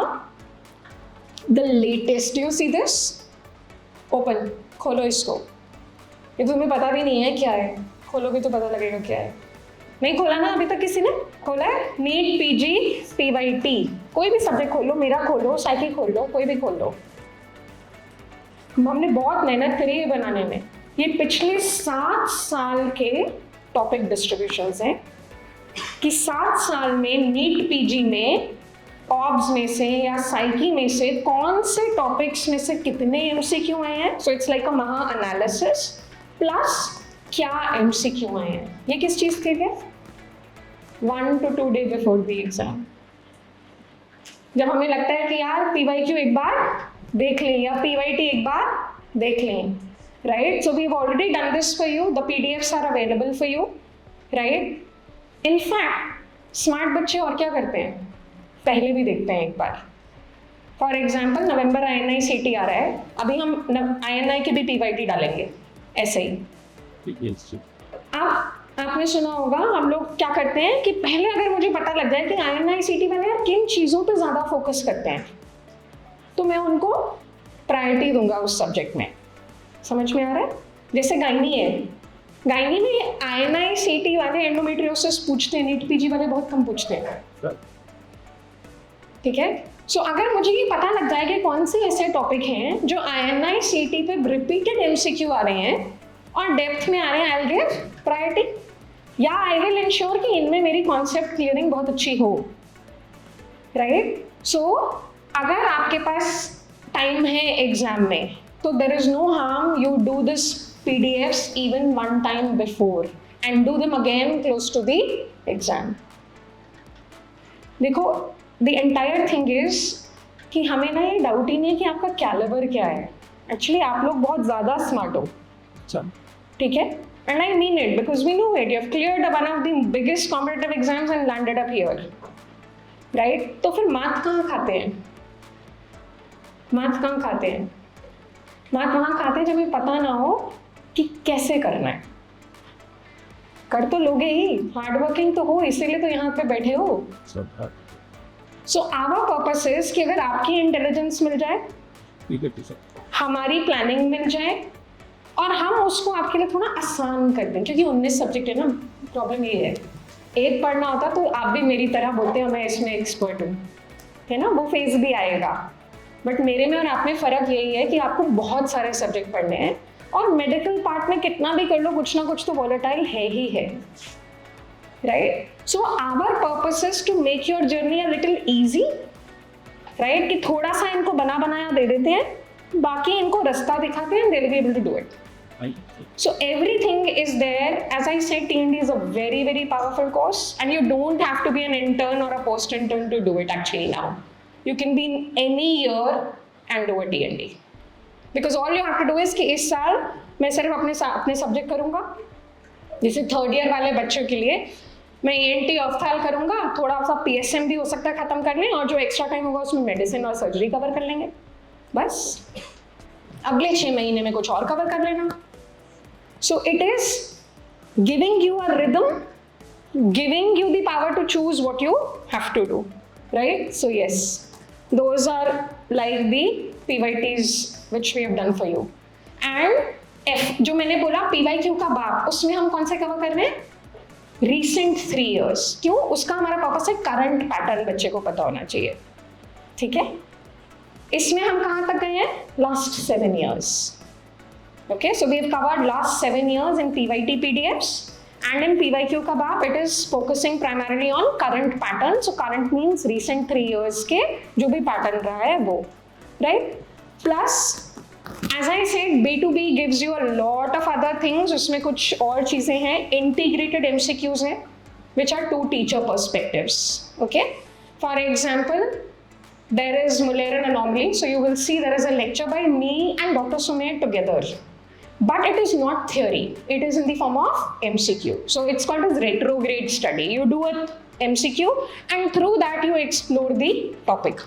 the latest, do you see this? Open, खोलो इसको. ये तुम्हें पता भी नहीं है क्या है, खोलोगे तो पता लगेगा क्या है. नहीं खोला ना अभी तक किसी ने? खोला है? नीट PG PYT, कोई भी सब्जेक्ट खोल लो, मेरा खोलो, साइकी खोल लो, कोई भी खोल लो. हमने बहुत मेहनत करी है बनाने में. ये पिछले 7 साल के टॉपिक डिस्ट्रीब्यूशंस हैं कि 7 साल में नीट PG में ऑब्स में से या साइकी में से कौन से टॉपिक्स में से कितने MCQ आए हैं. सो इट्स लाइक अ महा एनालिसिस प्लस क्या MCQ आए हैं. ये किस चीज़ के लिए? 1 to 2 days before the exam. जब हमें लगता है कि यार PYQ एक बार देख लें या PYT एक बार देख लें, right? So we have already done this for you. The PDFs are available for you, right? In fact smart बच्चे और क्या करते हैं, पहले भी देखते हैं एक बार. For example, November INI CT आ रहा है, अभी हम INI के भी PYT डालेंगे ऐसे ही. आपने सुना होगा हम लोग क्या करते हैं कि पहले अगर मुझे पता लग जाए कि INI CT वाले यार किन चीज़ों पे ज़्यादा फोकस करते हैं, तो मैं उनको प्रायोरिटी दूंगा उस सब्जेक्ट में. समझ में आ रहा है? जैसे गायनी है, गायनी में INI CT वाले एंडोमेट्रियोसिस पूछते हैं, नीट PG वाले बहुत कम पूछते हैं. ठीक है? सो अगर मुझे ये पता लग जाए कि कौन से ऐसे टॉपिक हैं जो INI CT पे रिपीटेड MCQ आ रहे हैं और डेप्थ में आ रहे हैं, आई विल गिव प्रायोरिटी, या आई विल इंश्योर कि इनमें मेरी कॉन्सेप्ट क्लियरिंग बहुत अच्छी हो. राइट? सो अगर आपके पास टाइम है एग्जाम में, तो there is no harm you do this PDFs even 1 time before and do them again close to the exam. देखो, the entire thing is कि हमें ना ये डाउट ही नहीं है कि आपका कैलिबर क्या है. एक्चुअली आप लोग बहुत ज़्यादा स्मार्ट हो, ठीक है? And I mean it because we know it. You have cleared one of the biggest competitive exams and landed up here, right? तो फिर माथ कहाँ खाते हैं? माथ कहाँ खाते हैं? माथ वहाँ खाते हैं जब हमें पता ना हो कि कैसे करना है. कर तो लोगे ही, हार्ड वर्किंग तो हो, इसीलिए तो यहाँ पे बैठे हो. सो आवर पर्पस इज कि अगर आपकी इंटेलिजेंस मिल जाए हमारी प्लानिंग मिल जाए और हम उसको आपके लिए थोड़ा आसान कर दें, क्योंकि 19 सब्जेक्ट है ना। प्रॉब्लम ये है, एक पढ़ना होता तो आप भी मेरी तरह बोलते हैं मैं इसमें एक्सपर्ट हूँ, है ना, वो फेज भी आएगा। बट मेरे में और आप में फ़र्क यही है कि आपको बहुत सारे सब्जेक्ट पढ़ने हैं, और मेडिकल पार्ट में कितना भी कर लो कुछ ना कुछ तो वॉलेटाइल है ही है, right. So our purpose is to make your journey a little easy, right, कि थोड़ा सा इनको बना बनाया दे देते हैं, बाकी इनको रास्ता दिखाते हैं, they will be able to do it. So everything is there. As I said, T&D is a very, very powerful course, and you don't have to be an intern or a post-intern to do it actually now. You can be in any year and do a T&D. Because all you have to do is कि इस साल मैं सिर्फ अपने subject करूँगा, जैसे third year वाले बच्चों के लिए मैं ENT ऑफ्थाल करूँगा, थोड़ा सा PSM भी हो सकता है ख़त्म कर लें, और जो एक्स्ट्रा टाइम होगा उसमें मेडिसिन और सर्जरी कवर कर लेंगे, बस अगले 6 महीने में कुछ और कवर कर लेना. So it is giving you a rhythm, giving you the power to choose what you have to do, right? So yes, those are like the PYTs which we have done for you. And F जो मैंने बोला PYQ का बाप, उसमें हम कौन से cover कर रहे हैं? Recent 3 years. क्यों? उसका हमारा पर्पस है करंट पैटर्न बच्चे को पता होना चाहिए, ठीक है? इसमें हम कहाँ तक गए हैं? Last 7 years. Okay, so we have covered last 7 years in PYT PDFs, and in PYQ का बाप it is focusing primarily on current pattern. So current means recent 3 years के जो भी pattern रहा है वो, right? Plus, as I said, B2B gives you a lot of other things. उसमें कुछ और चीजें हैं, integrated MCQs हैं, which are 2 teacher perspectives. Okay, for example, there is Mullerian anomaly. So you will see there is a lecture by me and Dr. Sumer together. But it is not theory, it is in the form of MCQ. So it's called as retrograde study. You do an MCQ and through that you explore the topic.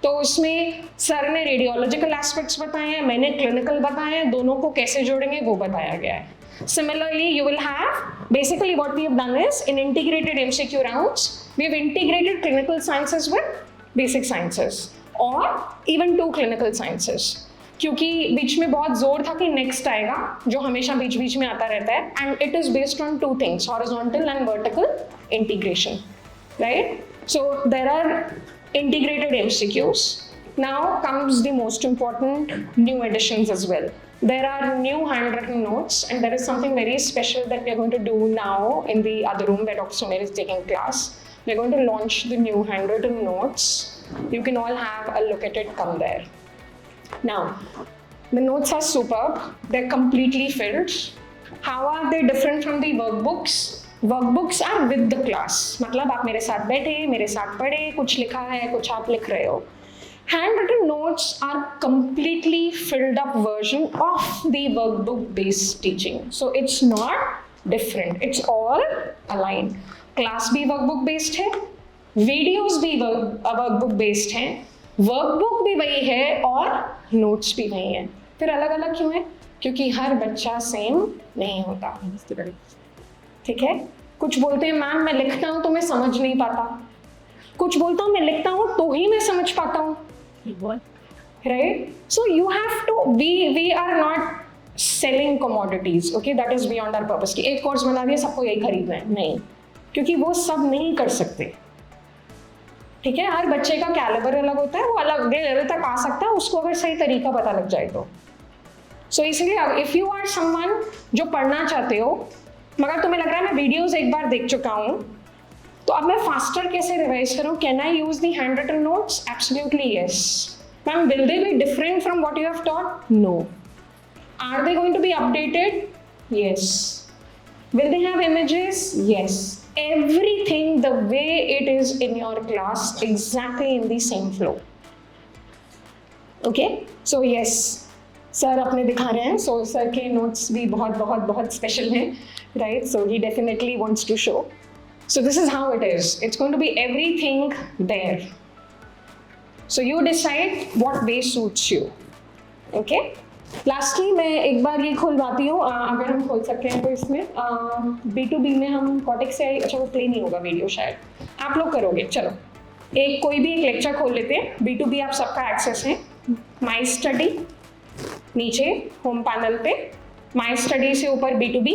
तो उसमें sir ने radiological aspects बताए हैं, मैंने clinical बताए हैं, दोनों को कैसे जोड़ेंगे वो बताया गया है. Similarly, you will have, basically what we have done is, in integrated MCQ rounds, we have integrated clinical sciences with basic sciences or even 2 clinical sciences. क्योंकि बीच में बहुत जोर था कि नेक्स्ट आएगा, जो हमेशा बीच बीच में आता रहता है, and it is based on 2 things, horizontal and vertical integration, right. So there are integrated MCQs. Now comes the most important new additions as well. There are new handwritten notes, and there is something very special that we are going to do now in the other room where Dr. Sumer is taking class. We are going to launch the new handwritten notes. You can all have a look at it, come there. Now, the notes are superb. They're completely filled. How are they different from the workbooks? Workbooks are with the class. मतलब आप मेरे साथ बैठे, मेरे साथ पढ़े, कुछ लिखा है, कुछ आप लिख रहे हो. Handwritten notes are completely filled up version of the workbook based teaching. So it's not different. It's all aligned. Class भी workbook based है, videos भी workbook based हैं, वर्कबुक भी वही है और नोट्स भी वही हैं. फिर अलग अलग क्यों है? क्योंकि हर बच्चा सेम नहीं होता, ठीक है. कुछ बोलते हैं मैम मैं लिखता हूँ तो मैं समझ नहीं पाता, कुछ बोलता हूँ मैं लिखता हूँ तो ही मैं समझ पाता हूँ, right. So you have to, we are not selling commodities, okay, that is beyond our purpose. कि एक कोर्स बना दिया सबको यही खरीदना है, नहीं, क्योंकि वो सब नहीं कर सकते, ठीक है. हर बच्चे का कैलिबर अलग होता है, वो अलग लेवल तक आ सकता है उसको अगर सही तरीका पता लग जाए तो. सो इसलिए इफ यू आर समवन जो पढ़ना चाहते हो मगर तुम्हें लग रहा है मैं वीडियोस एक बार देख चुका हूँ तो अब मैं फास्टर कैसे रिवाइज करूँ, can I use the handwritten notes? Absolutely yes. Ma'am will they be different from what you have taught? No. Are they going to be updated? Yes. Will they have images? Yes. Everything the way it is in your class, exactly in the same flow. Okay, so yes, sir अपने दिखा रहे हैं. So sir के notes भी बहुत बहुत बहुत special हैं, right? So he definitely wants to show. So this is how it is. It's going to be everything there. So you decide what way suits you. Okay. Lastly मैं एक बार ये खुलवाती हूँ, अगर हम खोल सकते हैं तो इसमें B2B में हम कॉटेक्स से, अच्छा वो प्ले नहीं होगा वीडियो, शायद आप लोग करोगे. चलो कोई भी एक लेक्चर खोल लेते हैं. B2B आप सबका एक्सेस है. माई स्टडी, नीचे होम पैनल पे माई स्टडी से ऊपर B2B,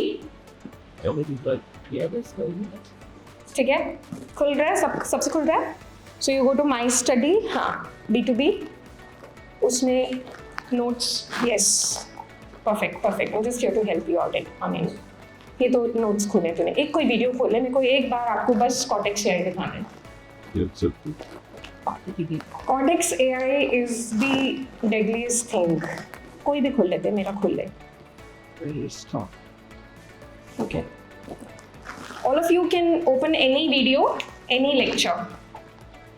ठीक है, खुल रहा है, सबसे खुल रहा है. So you go to my study, हाँ B2B, उसमें notes, yes perfect perfect. I just here to help you out it. I ये तो नोट्स खोले तूने, एक कोई वीडियो खोले, मेरे को एक बार आपको बस कॉर्टेक्स AI दिखाना है. Cortex AI is the deadliest thing. कोई भी खोल लेते, मेरा खोल ले. Okay. All of you can open any video, any lecture.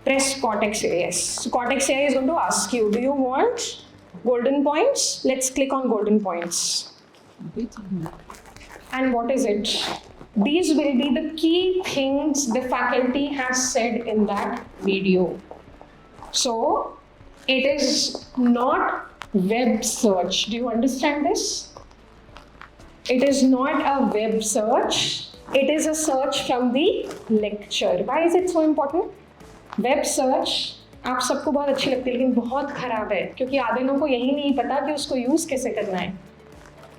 Press Cortex AI. Yes. So Cortex AI is going to ask you, do you want golden points? Let's click on golden points. And what is it? These will be the key things the faculty has said in that video. So it is not web search. Do you understand this? It is not a web search. It is a search from the lecture. Why is it so important? Web search आप सबको बहुत अच्छी लगती है, लेकिन बहुत खराब है, क्योंकि आधे लोगों को यही नहीं पता कि उसको यूज़ कैसे करना है.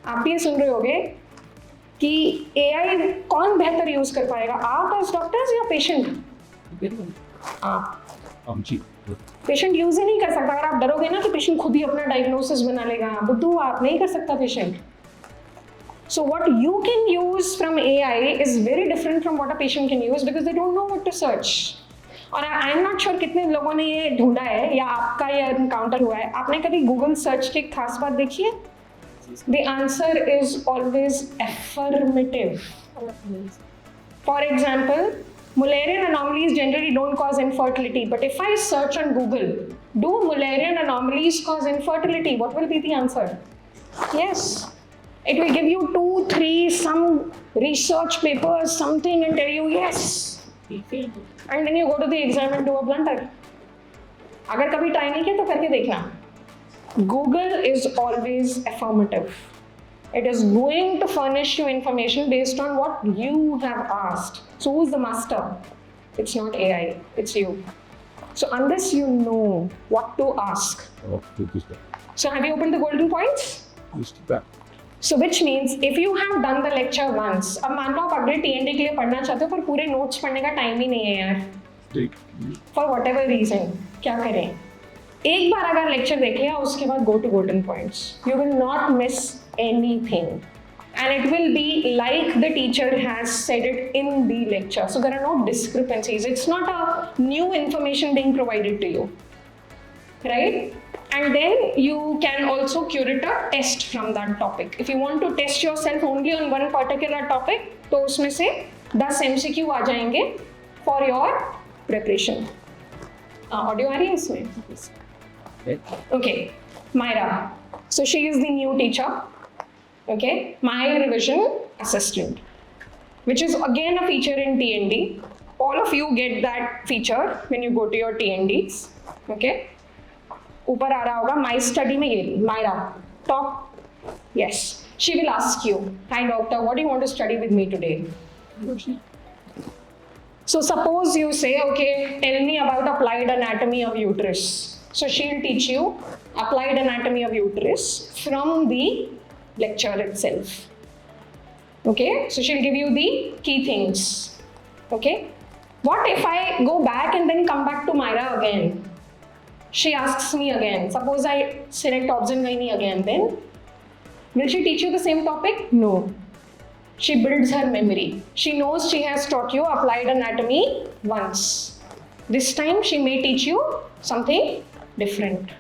आप ये सुन रहे होगे कि AI कौन बेहतर यूज़ कर पाएगा, आप एज डॉक्टर्स या पेशेंट? आप. पेशेंट यूज़ ही नहीं कर सकता. अगर आप डरोगे ना कि पेशेंट खुद ही अपना डायग्नोसिस बना लेगा, बुद्धू आप नहीं कर सकता patient. So what you can use from AI is very different from what a patient can use because they don't know what to search. और आई एम नॉट श्योर कितने लोगों ने ये ढूंढा है या आपका ये एनकाउंटर हुआ है. आपने कभी गूगल सर्च की खास बात देखी है? The answer is always affirmative. For example, Mullerian anomalies generally don't cause infertility, but if I search on Google, do Mullerian anomalies cause infertility? What will be the answer? Yes. It will give you 2, 3, some research papers, something, and tell you yes. And then you go to the exam and do a blunder. अगर कभी try नहीं किया तो करके देखना. Google is always affirmative. It is going to furnish you information based on what you have asked. So who's the master? It's not AI. It's you. So unless you know what to ask. So have you opened the golden points? So which means if you have done the lecture once, अब मान लो आप अगले TND के लिए पढ़ना चाहते हो पर पूरे नोट्स पढ़ने का टाइम ही नहीं है यार, for whatever reason, क्या करें? एक बार अगर लेक्चर देख लिया उसके बाद go to golden points. You will not miss anything, and it will be like the teacher has said it in the lecture. So there are no discrepancies. It's not a new information being provided to you, right? And then you can also curate a test from that topic. If you want to test yourself only on one particular topic, तो उसमें से 10 MCQ आ जाएंगे for your preparation. Audio आ रही है इसमें? Okay, Myra. So she is the new teacher. Okay, my revision assistant, which is again a feature in TND. All of you get that feature when you go to your TNDs. Okay. ऊपर आ रहा होगा माई study में ये Myra talk. Yes, she will ask you, hi doctor, what do you want to study with me today? So suppose you say okay, tell me about applied anatomy of uterus. So she will teach you applied anatomy of uterus from the lecture itself. Okay, so she will give you the key things. Okay, what if I go back and then come back to Myra again? She asks me again. Suppose I select option gynae again, then will she teach you the same topic? No. She builds her memory. She knows she has taught you applied anatomy once. This time she may teach you something different.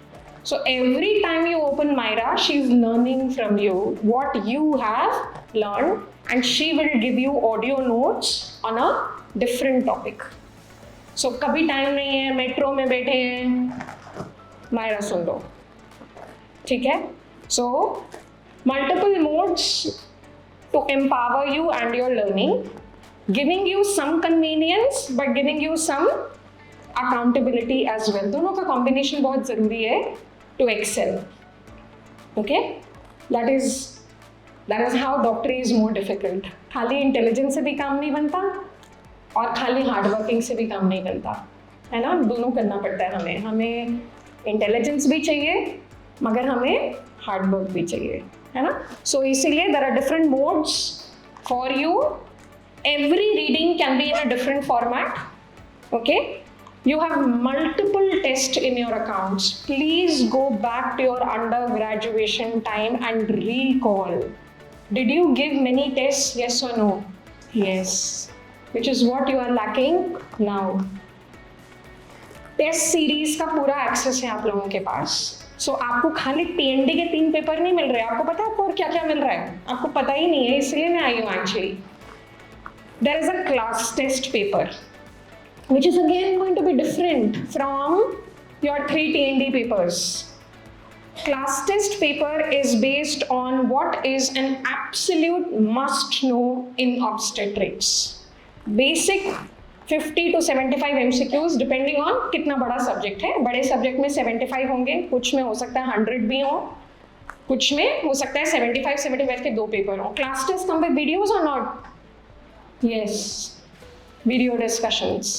So every time you open Myra, she is learning from you what you have learned, and she will give you audio notes on a different topic. So कभी time नहीं है, metro में बैठे हैं, मायरा सुन लो, ठीक है? So multiple modes to empower you and your learning, giving you some convenience but giving you some accountability as well. दोनों का combination बहुत ज़रूरी है to excel. Okay? That is how doctory is more difficult. खाली intelligence से भी काम नहीं बनता और खाली हार्डवर्किंग से भी काम नहीं बनता, है ना? दोनों करना पड़ता है. हमें इंटेलिजेंस भी चाहिए मगर हमें हार्ड वर्क भी चाहिए, है ना. सो इसीलिए there are different modes for you. Every reading can be in a different format. Okay, you have multiple tests in your accounts. Please go back to your undergraduation time and recall. Did you give many tests? Yes or no? Yes. Which is what you are lacking now. Test series का पूरा access है आप लोगों के पास. सो आपको खाली TND के 3 paper नहीं मिल रहे. आपको पता है आपको और क्या क्या मिल रहा है? आपको पता ही नहीं है, इसलिए मैं आई हूँ actually. There is a class test paper which is again going to be different from your 3 TND papers. Class test paper is based on what is an absolute must know in obstetrics. Basic 50 to 75 MCQs depending on कितना बड़ा subject है. बड़े subject में 75 होंगे, कुछ में हो सकता है 100 भी हो, कुछ में हो सकता है 75 के 2 पेपर हो. Class test come with videos or not? Yes, video discussions.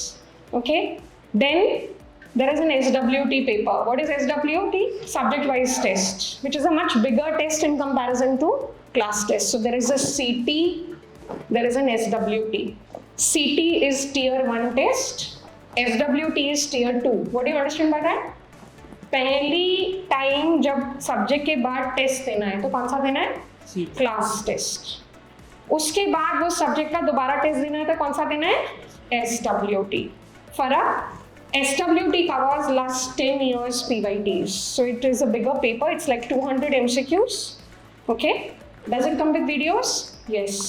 Okay, then there is an SWT paper. What is SWT? Subject wise test, which is a much bigger test in comparison to class test. So there is a CT, there is an SWT. CT is tier 1 test, SWT is tier 2. What do you understand by that? पहली time जब subject के बाद test देना है तो कौन सा देना है? Class test. उसके बाद वो सब्जेक्ट का दोबारा टेस्ट देना है तो कौन सा देना है? SWT. फर्क, SWT covers last 10 years PYTs. So it is a bigger paper. It's like 200 MCQs. Okay. Does it come with videos? Yes.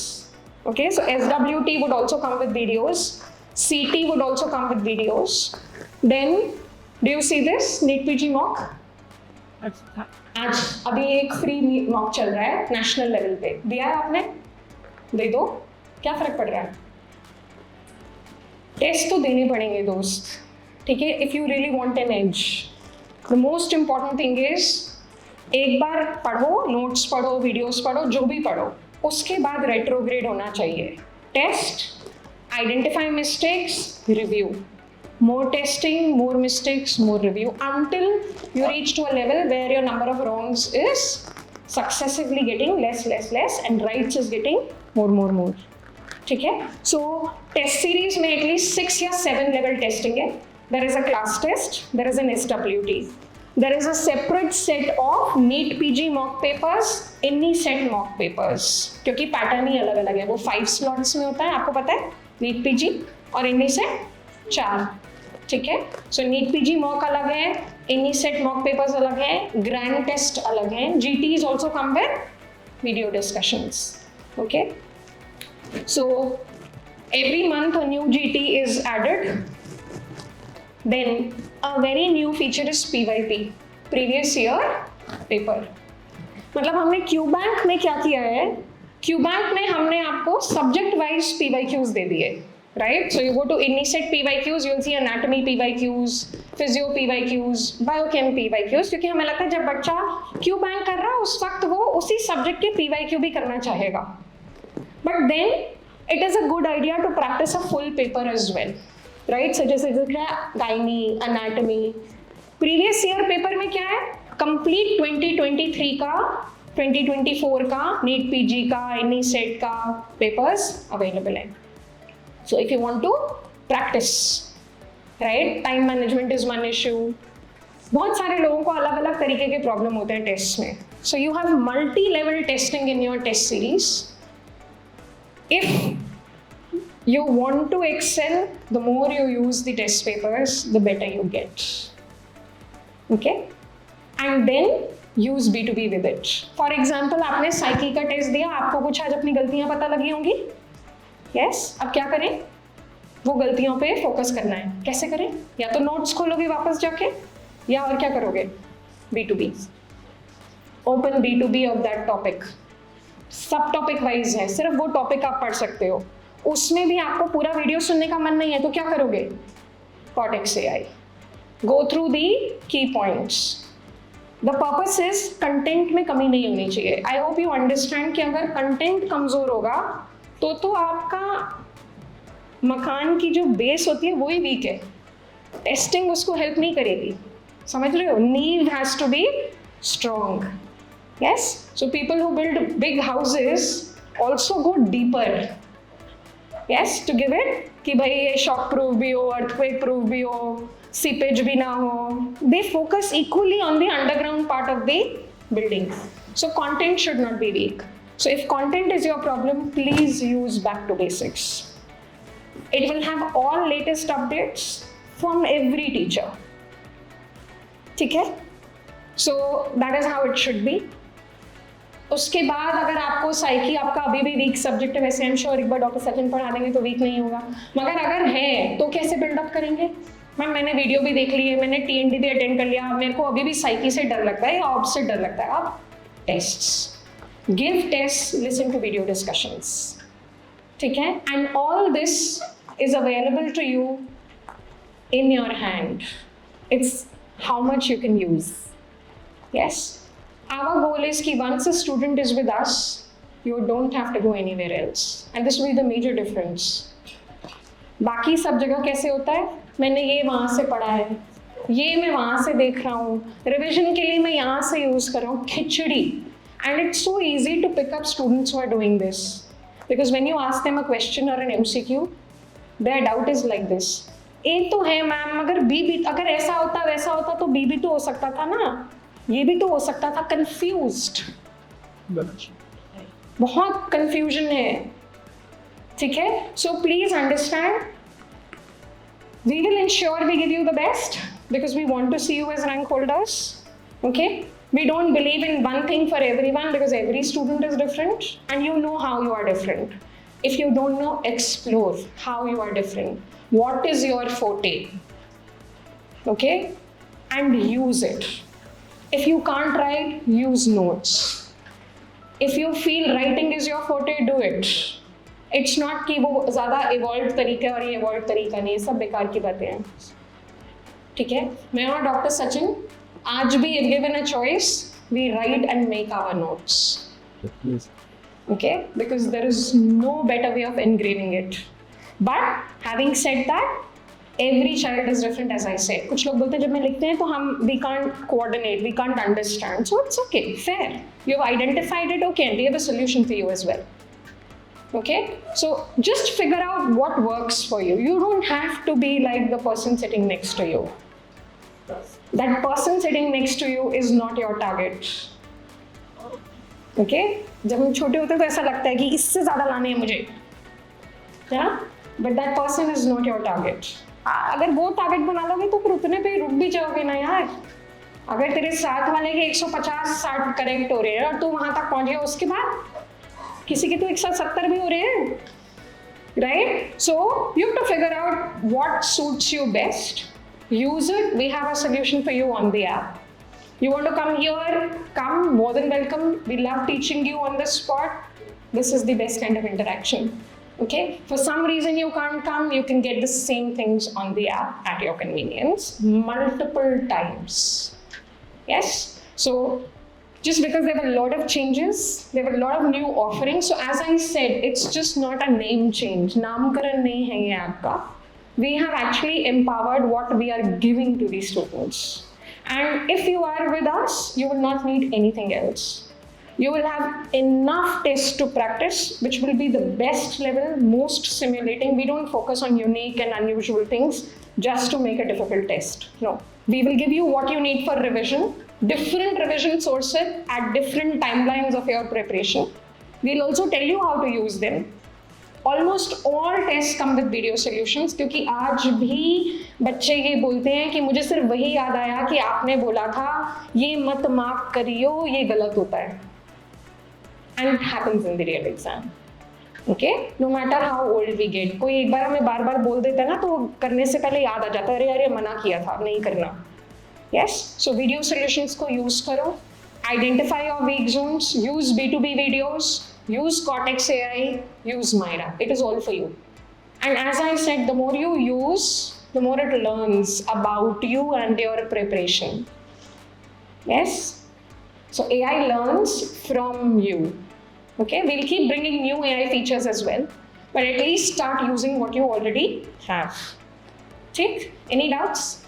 Okay. So SWT would also come with videos. CT would also come with videos. Then, do you see this NEET PG mock? आज अभी एक free mock चल रहा है national level पे. दिया है आपने? दे दो. क्या फर्क पड़ रहा है? टेस्ट तो देने पड़ेंगे दोस्त, ठीक है. If you really want an edge, the most important thing is एक बार पढ़ो, नोट्स पढ़ो, वीडियोस पढ़ो, जो भी पढ़ो, उसके बाद रेट्रोग्रेड होना चाहिए. Test, identify mistakes, review. more testing, more mistakes, more review, until you reach to a level where your number of wrongs is successively getting less and rights is getting more. ठीक है. So test series में at least 6 या 7 level testing है. There is a class test, there is an SWT, there is a separate set of NEET PG mock papers, any set mock papers, क्योंकि pattern ही अलग अलग है. वो 5 slots में होता है, आपको पता है, NEET PG, और इन्हीं से 4. ठीक है. सो नीट पीजी मॉक अलग है, एनी सेट मॉक पेपर्स अलग है, ग्रैंड टेस्ट अलग है, GT is also come with video discussions. Okay. So every month a new GT is added. Then a very new feature is PYP, previous year paper. मतलब हमने Q bank में क्या किया है, क्यू बैंक में हमने आपको सब्जेक्ट वाइज पीवाईक्यूज दे दिए. Right? So you go to any set PYQs, you'll see anatomy PYQs, physio PYQs, biochem PYQs, क्योंकि हमें लगता है जब बच्चा क्यू बैंक कर रहा है उस वक्त वो उसी सब्जेक्ट के PYQ भी करना चाहेगा. But then it is a good idea to practice a full paper as well, right? So जैसे gynae, anatomy. Previous year paper में क्या है? Complete 2023 का, 2024 का, NEET PG का, any set का papers available है. So if you want to practice, right? Time management is one issue. बहुत सारे लोगों को अलग अलग तरीके के प्रॉब्लम होते हैं टेस्ट में. So you have multi-level testing in your test series. If you want to excel, the more you use the test papers, the better you get. Okay? And then use B2B with it. For example, आपने psyche का test दिया, आपको कुछ आज अपनी गलतियां पता लगी होंगी. यस, अब क्या करें? वो गलतियों पे फोकस करना है. कैसे करें? या तो नोट्स खोलोगे वापस जाके, या और क्या करोगे? B2B. Open B2B of that topic. सब टॉपिक वाइज है, सिर्फ वो टॉपिक आप पढ़ सकते हो. उसमें भी आपको पूरा वीडियो सुनने का मन नहीं है तो क्या करोगे? Cortex AI. Go through the key points. The purpose is content में कमी नहीं होनी चाहिए. आई होप यू अंडरस्टैंड कि अगर कंटेंट कमजोर होगा तो आपका मकान की जो बेस होती है वो ही वीक है. टेस्टिंग उसको हेल्प नहीं करेगी. समझ रहे हो? नीव has to be strong. Yes? So people who build big houses also go deeper. Yes? To give it कि भाई ये shock proof भी हो, earthquake proof भी हो, seepage भी ना हो. They focus equally on the underground part of the building. So content should not be weak. So if content is your problem, please use back to basics. It will have all latest updates from every teacher. ठीक है? So that is how it should be. उसके बाद अगर आपको psyche आपका अभी भी week subject है, वैसे आई एम श्योर एक बार डॉक्टर सचिन पढ़ा देंगे तो वीक नहीं होगा, मगर अगर है तो कैसे बिल्डअप करेंगे? मैम मैंने वीडियो भी देख ली है, मैंने TND भी अटेंड कर लिया, मेरे को अभी भी साइकी से डर लगता है या ऑब से डर लगता है. अब tests, give test, listen to video discussions. ठीक है? And all this is available to you in your hand. It's how much you can use. Yes? Our goal is that once a student is with us, you don't have to go anywhere else. And this will be the major difference. बाकी सब जगह कैसे होता है? मैंने ये वहाँ से पढ़ा है, ये मैं वहाँ से देख रहा हूँ, रिविजन के लिए मैं यहाँ से यूज़ कर रहा हूँ, खिचड़ी. And it's so easy to pick up students who are doing this. Because when you ask them a question or an MCQ, their doubt is like this. ए तो है मैम, मगर बी भी, अगर ऐसा होता वैसा होता तो बी भी तो हो सकता था ना, ये भी तो हो सकता था. कंफ्यूज्ड, बहुत कंफ्यूजन है. ठीक है? So please understand, we will ensure we give you the best because we want to see you as rank holders. Okay? We don't believe in one thing for everyone because every student is different and you know how you are different. If you don't know, explore how you are different. What is your forte? Okay? And use it. If you can't write, use notes. If you feel writing is your forte, do it. It's not कि वो ज़्यादा evolved तरीका और ये evolved तरीका नहीं, ये सब बेकार की बातें हैं. ठीक है? मैं और डॉक्टर सचिन आज भी if given a choice, we write and make our notes. Okay? Because there is no better way of engraving it. But having said that, every child is different, as I said. कुछ लोग बोलते हैं जब मैं लिखते हैं तो हम we can't coordinate, we can't understand. So it's okay, fair. You have identified it, okay, and we have a solution for you as well. Okay? So just figure out what works for you. You don't have to be like the person sitting next to you. That person sitting next to you is not your target. Okay? जब हम छोटे होते हैं तो ऐसा लगता है कि इससे ज़्यादा लाने हैं मुझे, है ना? But that person is not your target. अगर वो टारगेट बना लोगे तो फिर उतने पे रुक भी जाओगे ना यार. अगर तेरे साथ वाले के 150-60 करेक्ट हो रहे हैं और तू वहाँ तक पहुँच गया, उसके बाद किसी के तो 170 भी हो रहे हैं, right? So you have to figure out what suits you best. Use it. We have a solution for you on the app. You want to come here? Come, more than welcome. We love teaching you on the spot. This is the best kind of interaction. Okay? For some reason you can't come, you can get the same things on the app at your convenience multiple times. Yes? So just because there were a lot of changes, there were a lot of new offerings. So as I said, it's just not a name change. नामकरण नहीं है ये app का. We have actually empowered what we are giving to these students. And if you are with us, you will not need anything else. You will have enough tests to practice, which will be the best level, most simulating. We don't focus on unique and unusual things just to make a difficult test. No. We will give you what you need for revision, different revision sources at different timelines of your preparation. We'll also tell you how to use them. Almost all tests come with video solutions क्योंकि आज भी बच्चे ये बोलते हैं कि मुझे सिर्फ वही याद आया कि आपने बोला था ये मत मार्क करियो, ये गलत होता है. And it happens in the real exam. Okay? No matter how old we get. कोई एक बार हमें बार बार बोल देता है ना तो करने से पहले याद आ जाता है, अरे यार ये मना किया था, नहीं करना. Yes? So video solutions को use करो. Identify your weak zones. Use B2B videos. Use Cortex AI, use Myra. It is all for you. And as I said, the more you use, the more it learns about you and your preparation. Yes? So AI learns from you. Okay? We'll keep bringing new AI features as well. But at least start using what you already have. Check? Any doubts?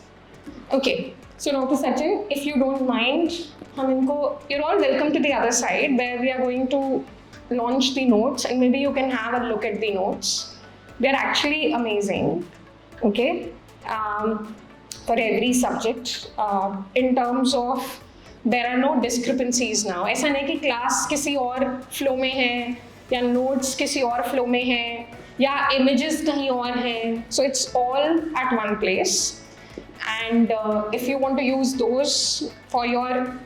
Okay. So Dr. Sachin, if you don't mind, हम इनको, you're all welcome to the other side where we are going to launch the notes and maybe you can have a look at the notes. They're actually amazing, okay, for every subject. In terms of there are no discrepancies now. ऐसा नहीं कि class किसी और flow में है या notes किसी और फ्लो में है या इमेजेस कहीं और हैं. So it's all at one place. And if you want to use those for your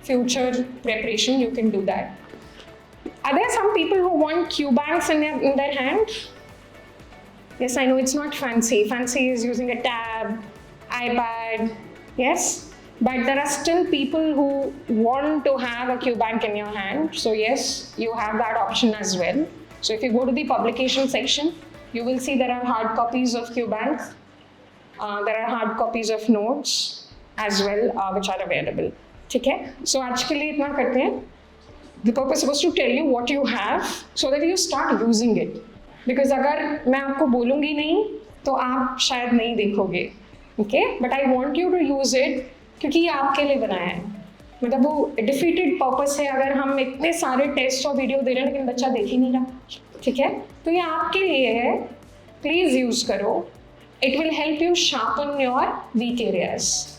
future preparation, you can do that. Are there some people who want Q banks in their hand? Yes, I know it's not fancy. Fancy is using a tab, iPad, yes? But there are still people who want to have a Q bank in your hand. So yes, you have that option as well. So if you go to the publication section, you will see there are hard copies of Q bank. There are hard copies of notes as well which are available. ठीक है? So आज के लिए इतना करते हैं. The purpose was to tell you what you have so that you start using it. Because अगर मैं आपको बोलूँगी नहीं तो आप शायद नहीं देखोगे. Okay? But I want you to use it क्योंकि ये आपके लिए बनाया है. मतलब वो defeated purpose है अगर हम इतने सारे टेस्ट और वीडियो दे रहे हैं लेकिन बच्चा देख ही नहीं रहा. ठीक है? तो ये आपके लिए है. Please use करो. It will help you sharpen your weak areas.